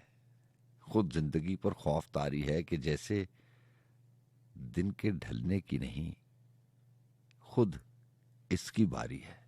खुद जिंदगी पर खौफ तारी है कि जैसे दिन के ढलने की नहीं, खुद इसकी बारी है।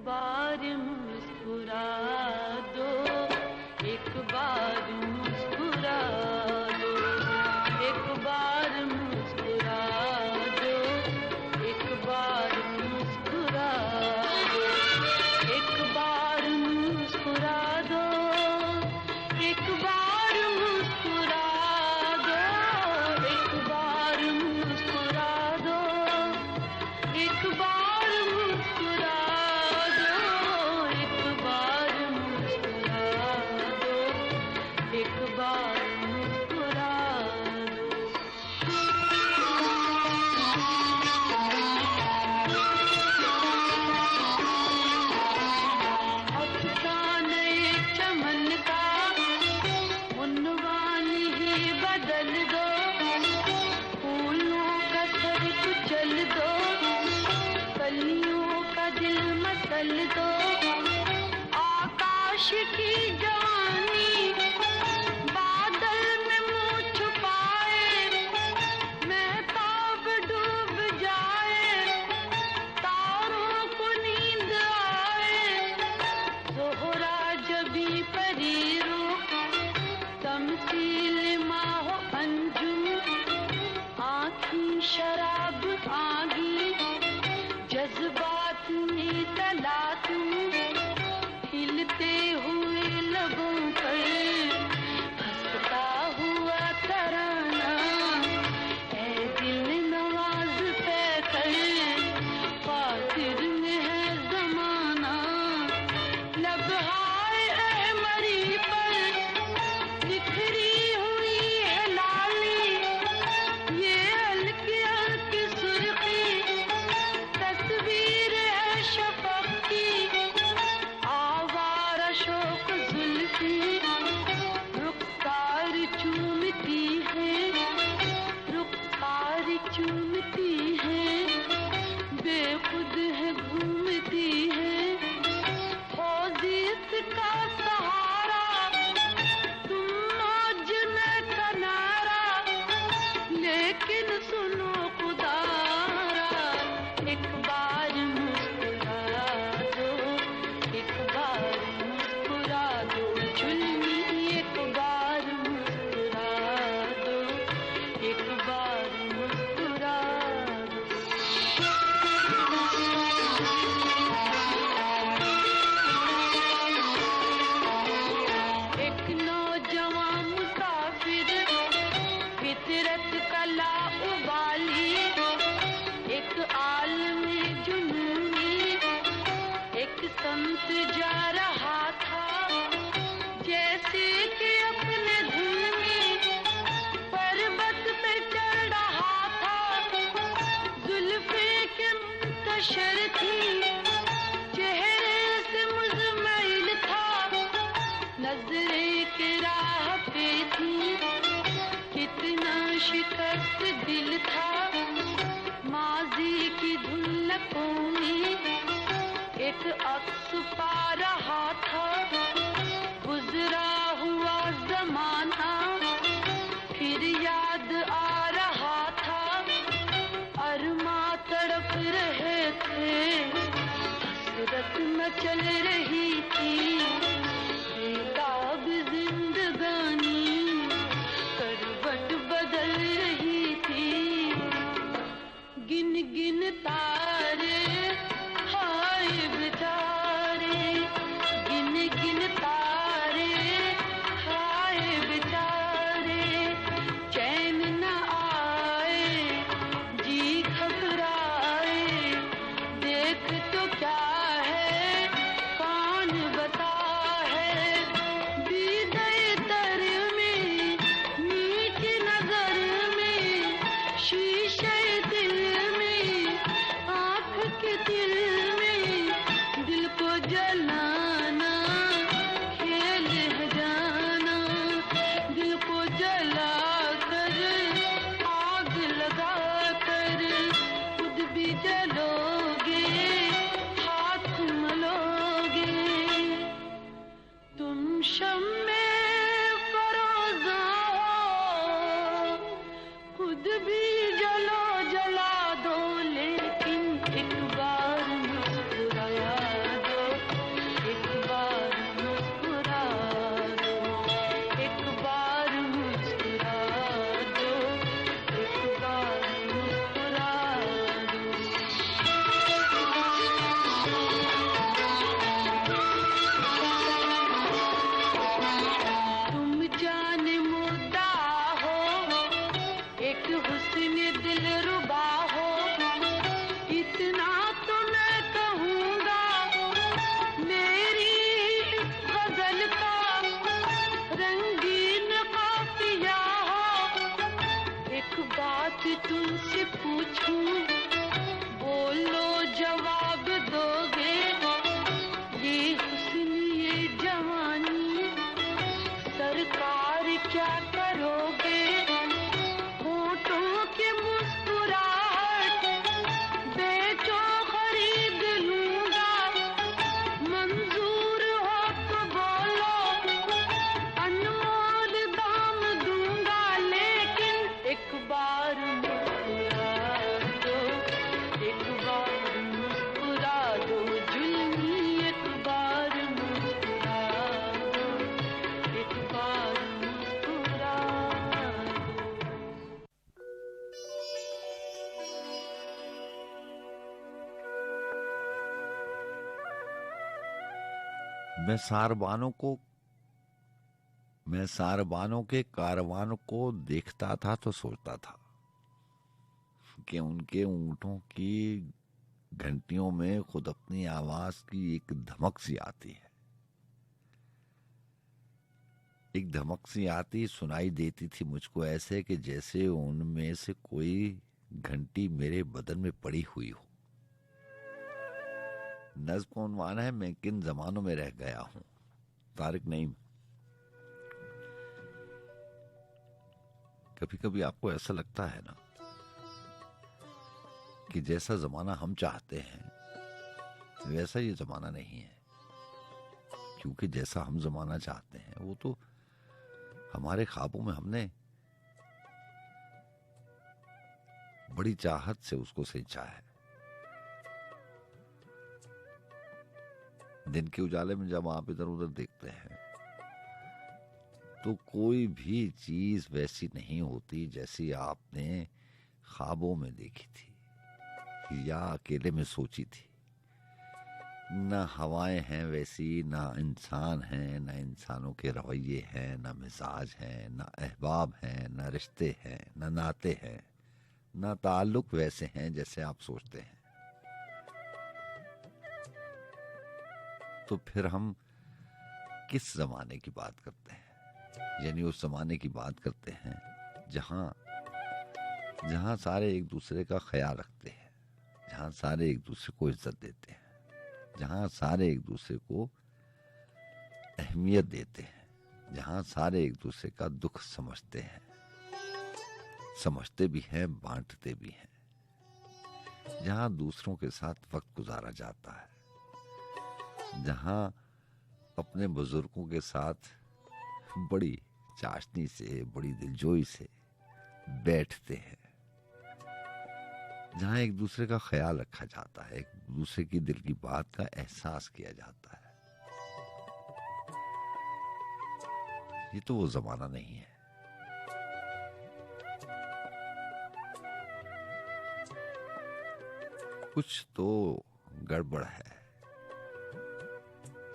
बार मुस्कुरा दो, एक बार मुस्कुरा दो, एक बार मुस्कुरा दो, देख तो क्या है कौन बता मैं सारबानों के कारवान को देखता था तो सोचता था कि उनके ऊंटों की घंटियों में खुद अपनी आवाज की एक धमक सी आती है, एक धमक सी आती सुनाई देती थी मुझको, ऐसे कि जैसे उनमें से कोई घंटी मेरे बदन में पड़ी हुई हो। नज़्म का उन्वान है मैं किन जमानों में रह गया हूं, तारिक नईम। कभी कभी आपको ऐसा लगता है ना कि जैसा जमाना हम चाहते हैं वैसा ये जमाना नहीं है, क्योंकि जैसा हम जमाना चाहते हैं वो तो हमारे ख्वाबों में हमने बड़ी चाहत से उसको सींचा है। दिन के उजाले में जब आप इधर उधर देखते हैं तो कोई भी चीज वैसी नहीं होती जैसी आपने ख्वाबों में देखी थी या अकेले में सोची थी। न हवाएं हैं वैसी, न इंसान हैं, न इंसानों के रवैये हैं, न मिजाज हैं, न अहबाब हैं, न रिश्ते हैं, न नाते हैं, न ताल्लुक वैसे हैं जैसे आप सोचते हैं। तो फिर हम किस जमाने की बात करते हैं? यानी उस जमाने की बात करते हैं जहां सारे एक दूसरे का ख्याल रखते हैं, जहां सारे एक दूसरे को इज्जत देते हैं, जहां सारे एक दूसरे को अहमियत देते हैं, जहां सारे एक दूसरे का दुख समझते हैं, समझते भी हैं, बांटते भी हैं, जहां दूसरों के साथ वक्त गुजारा जाता है, जहां अपने बुजुर्गों के साथ बड़ी चाशनी से, बड़ी दिलजोई से बैठते हैं, जहां एक दूसरे का ख्याल रखा जाता है, एक दूसरे की दिल की बात का एहसास किया जाता है। ये तो वो जमाना नहीं है। कुछ तो गड़बड़ है,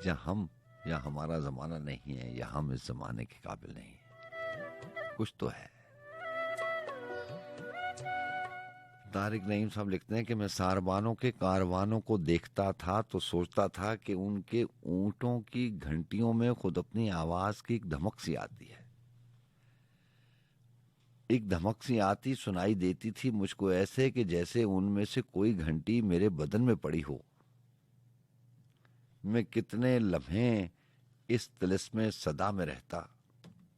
या हमारा जमाना नहीं है, या हम इस जमाने के काबिल नहीं है। कुछ तो है। तारिक नईम साहब लिखते हैं कि मैं सारबानों के कारवानों को देखता था तो सोचता था कि उनके ऊंटों की घंटियों में खुद अपनी आवाज की एक धमक सी आती है, एक धमक सी आती सुनाई देती थी मुझको, ऐसे कि जैसे उनमें से कोई घंटी मेरे बदन में पड़ी हो। मैं कितने लम्हे इस तिलिस्मे सदा में रहता,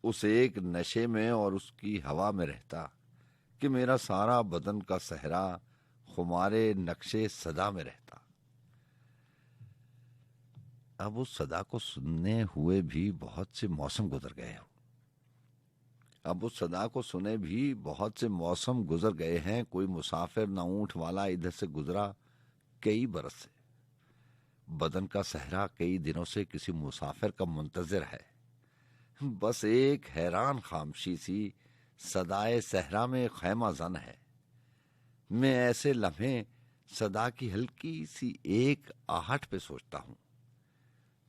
उस एक नशे में और उसकी हवा में रहता कि मेरा सारा बदन का सहरा खुमारे नक्शे सदा में रहता। अब उस सदा को सुनने हुए भी बहुत से मौसम गुजर गए हो, अब उस सदा को सुने भी बहुत से मौसम गुजर गए हैं। कोई मुसाफिर न ऊंट वाला इधर से गुजरा कई बरस से, बदन का सहरा कई दिनों से किसी मुसाफिर का मुंतजिर है। बस एक हैरान खामशी सी सदाए सहरा में खैमा जन है। मैं ऐसे लम्हे सदा की हल्की सी एक आहट पे सोचता हूं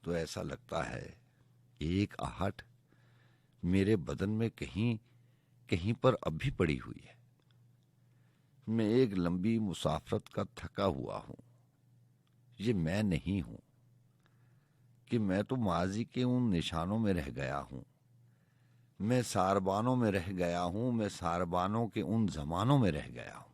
तो ऐसा लगता है एक आहट मेरे बदन में कहीं कहीं पर अब भी पड़ी हुई है। मैं एक लंबी मुसाफरत का थका हुआ हूं। ये मैं नहीं हूं कि मैं तो माजी के उन निशानों में रह गया हूं, मैं सारबानों में रह गया हूं, मैं सारबानों के उन जमानों में रह गया हूं।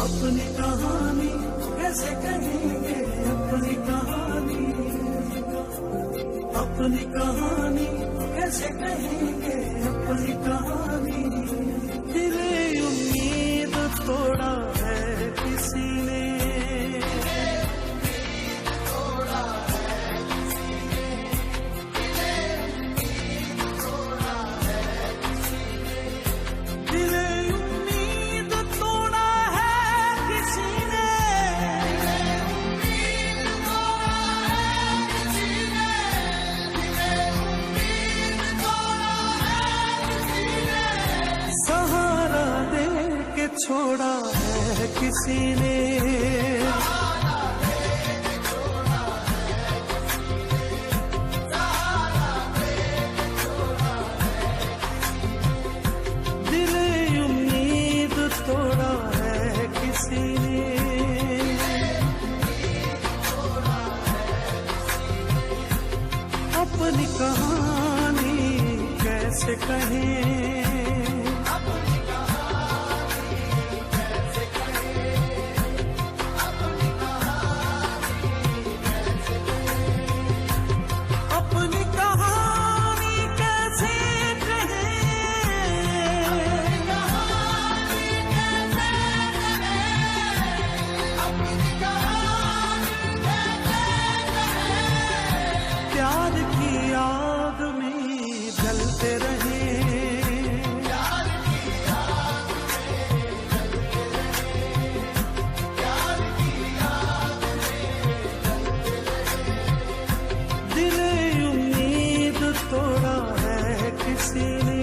अपनी कहानी कैसे कहेंगे, अपनी कहानी अपनी कहानी कैसे कहेंगे अपनी कहानी, दिले उम्मीद तोड़ा है किसी ने, तोड़ा है किसी ने, दिले उम्मीद तोड़ा है किसी ने, दिले उम्मीद तोड़ा है किसी ने, दिले उम्मीद तोड़ा है किसी ने, दिले उम्मीद तोड़ा है किसी ने, सहारा दे के छोड़ा है किसी ने, दिले उम्मीद तोड़ा है किसी ने, अपनी कहानी कैसे कहें, अपनी कहानी कैसे प्यार की आग में जलते रहे, दिले उम्मीद तोड़ा है किसी ने,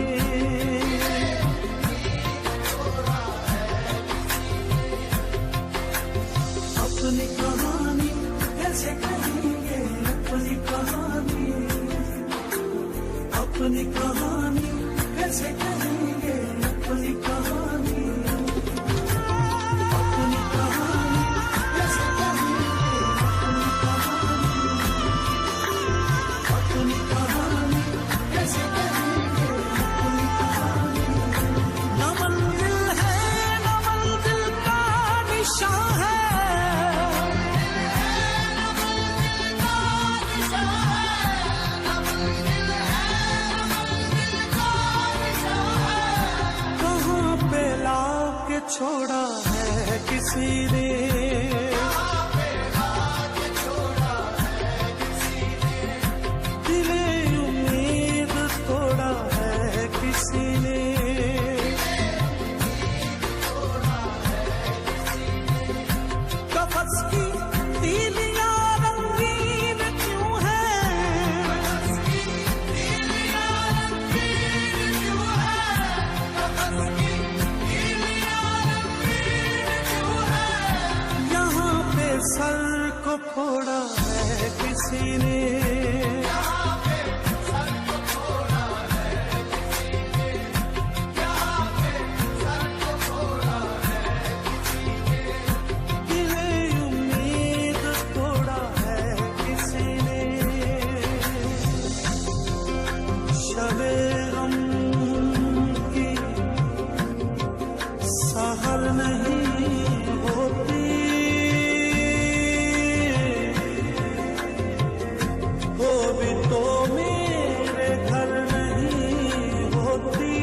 अपनी कहानी कैसे कहेंगे अपनी कहानी, अपनी कहानी कैसे कहेंगे अपनी कहानी, अपनी कहानी कैसे कहेंगे अपनी कहानी, अपनी कहानी कैसे कहेंगे अपनी कहानी, न मंजिल है न मंजिल का निशान है, कहाँ पे लाके छोड़ा है किसी ने, दिले उम्मीद तोड़ा है किसी ने, कफस की तीलियां रंगीन क्यों है, यहाँ पे सर को फोड़ा है किसी ने, दिले उम्मीद तोड़ा है किसी ने, शबे गम की सहर नहीं होती, वो भी तो मेरे घर नहीं होती,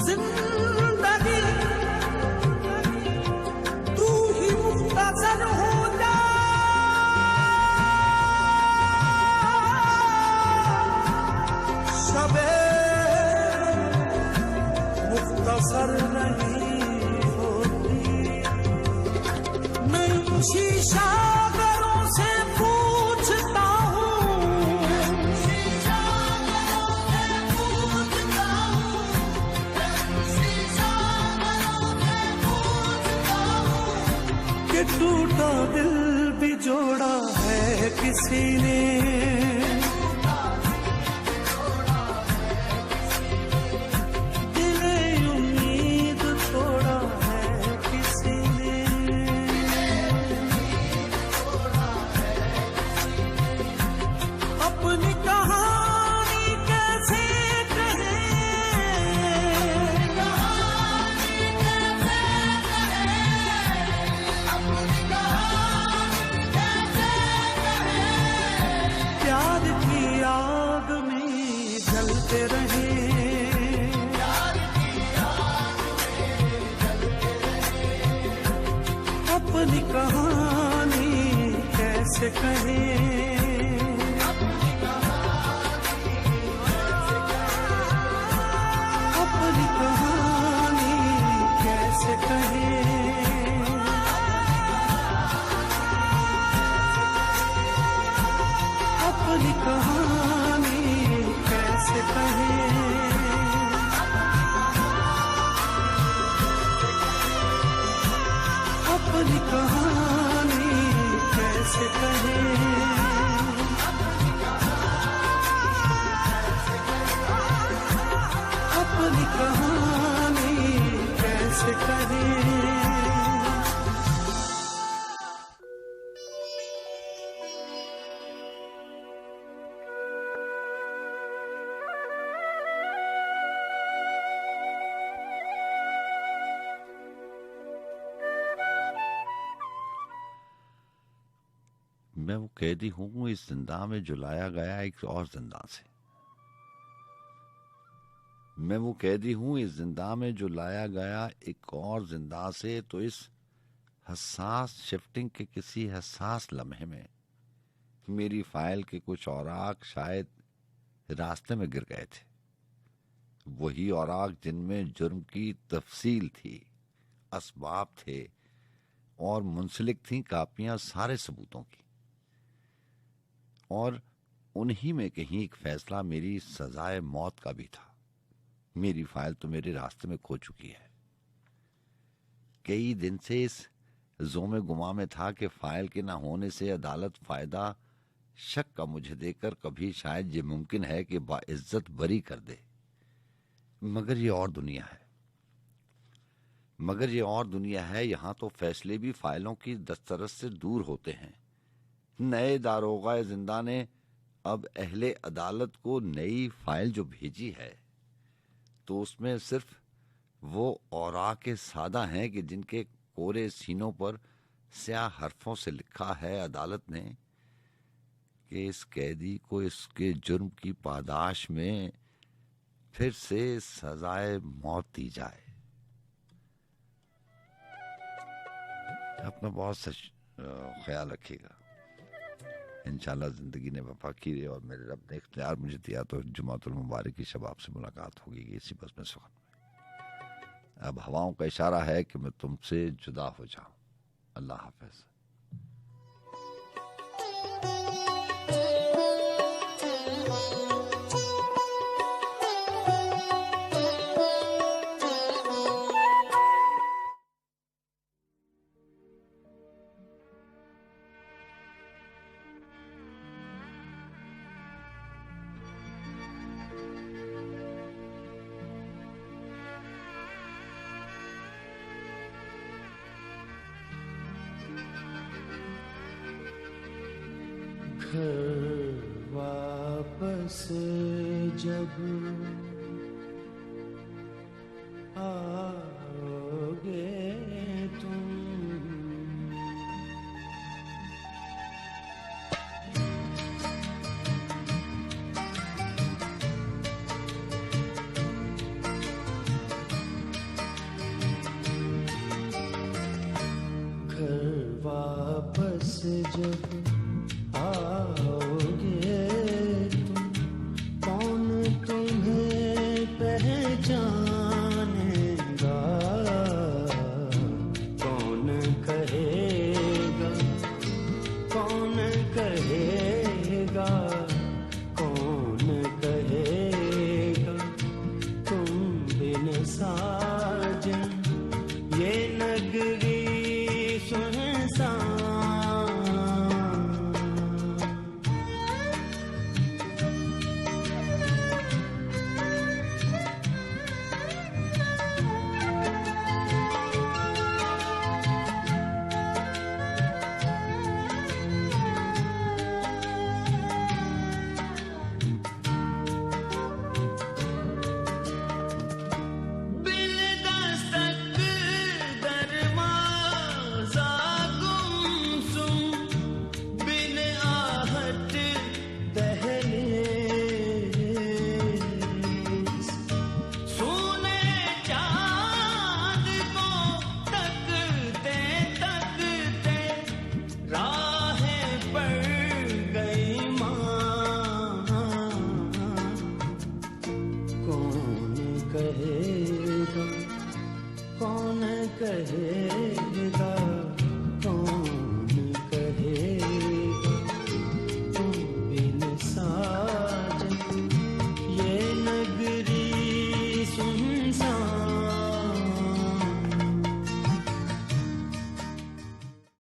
जिंदगी तू ही मुख्तसर हो जा, शबे मुख्तसर नहीं होती, मैं शीशागरों से पूछता हूँ, कि टूटा दिल भी जोड़ा है किसी ने, दिले उम्मीद तोड़ा है किसी ने, अपनी कहानी कैसे कहें, कहानी कैसे कहें, अपनी कहानी कैसे कहें, अपनी कहानी कैसे कहें, अपनी कहानी कैसे कहें, अपनी कहानी कैसे कहें। मैं वो कैदी हूं इस जिंदा में जो लाया गया एक और जिंदा से, मैं वो कैदी हूं इस जिंदा में जो लाया गया एक और जिंदा से। तो इस हसास शिफ्टिंग के किसी हसास लम्हे में मेरी फाइल के कुछ औराक शायद रास्ते में गिर गए थे, वही औराक जिनमें जुर्म की तफसील थी, असबाब थे और मुंसलिक थी कापियां सारे सबूतों की, और उन्हीं में कहीं एक फैसला मेरी सजाए मौत का भी था। मेरी फाइल तो मेरे रास्ते में खो चुकी है। कई दिन से इस ज़ोमे गुमा में था कि फाइल के ना होने से अदालत फायदा शक का मुझे देकर कभी शायद ये मुमकिन है कि बाइज्जत बरी कर दे। मगर ये और दुनिया है, मगर ये और दुनिया है। यहाँ तो फैसले भी फाइलों की दस्तरस से दूर होते हैं। नए दारोगा जिंदा ने अब अहले अदालत को नई फाइल जो भेजी है तो उसमें सिर्फ वो औराके सादा हैं कि जिनके कोरे सीनों पर स्याह हरफों से लिखा है अदालत ने कि इस कैदी को इसके जुर्म की पादाश में फिर से सजाए मौत दी जाए। अपना बहुत ख्याल रखिएगा। इंशाल्लाह जिंदगी ने वफा की और मेरे रब ने इख्तियार मुझे दिया तो जुमातुल मुबारक की शब आपसे मुलाकात होगी इसी बस में सुखन में। अब हवाओं का इशारा है कि मैं तुमसे जुदा हो जाऊं। अल्लाह हाफिज। घर वापस जब आओगे तुम, घर वापस जब आओ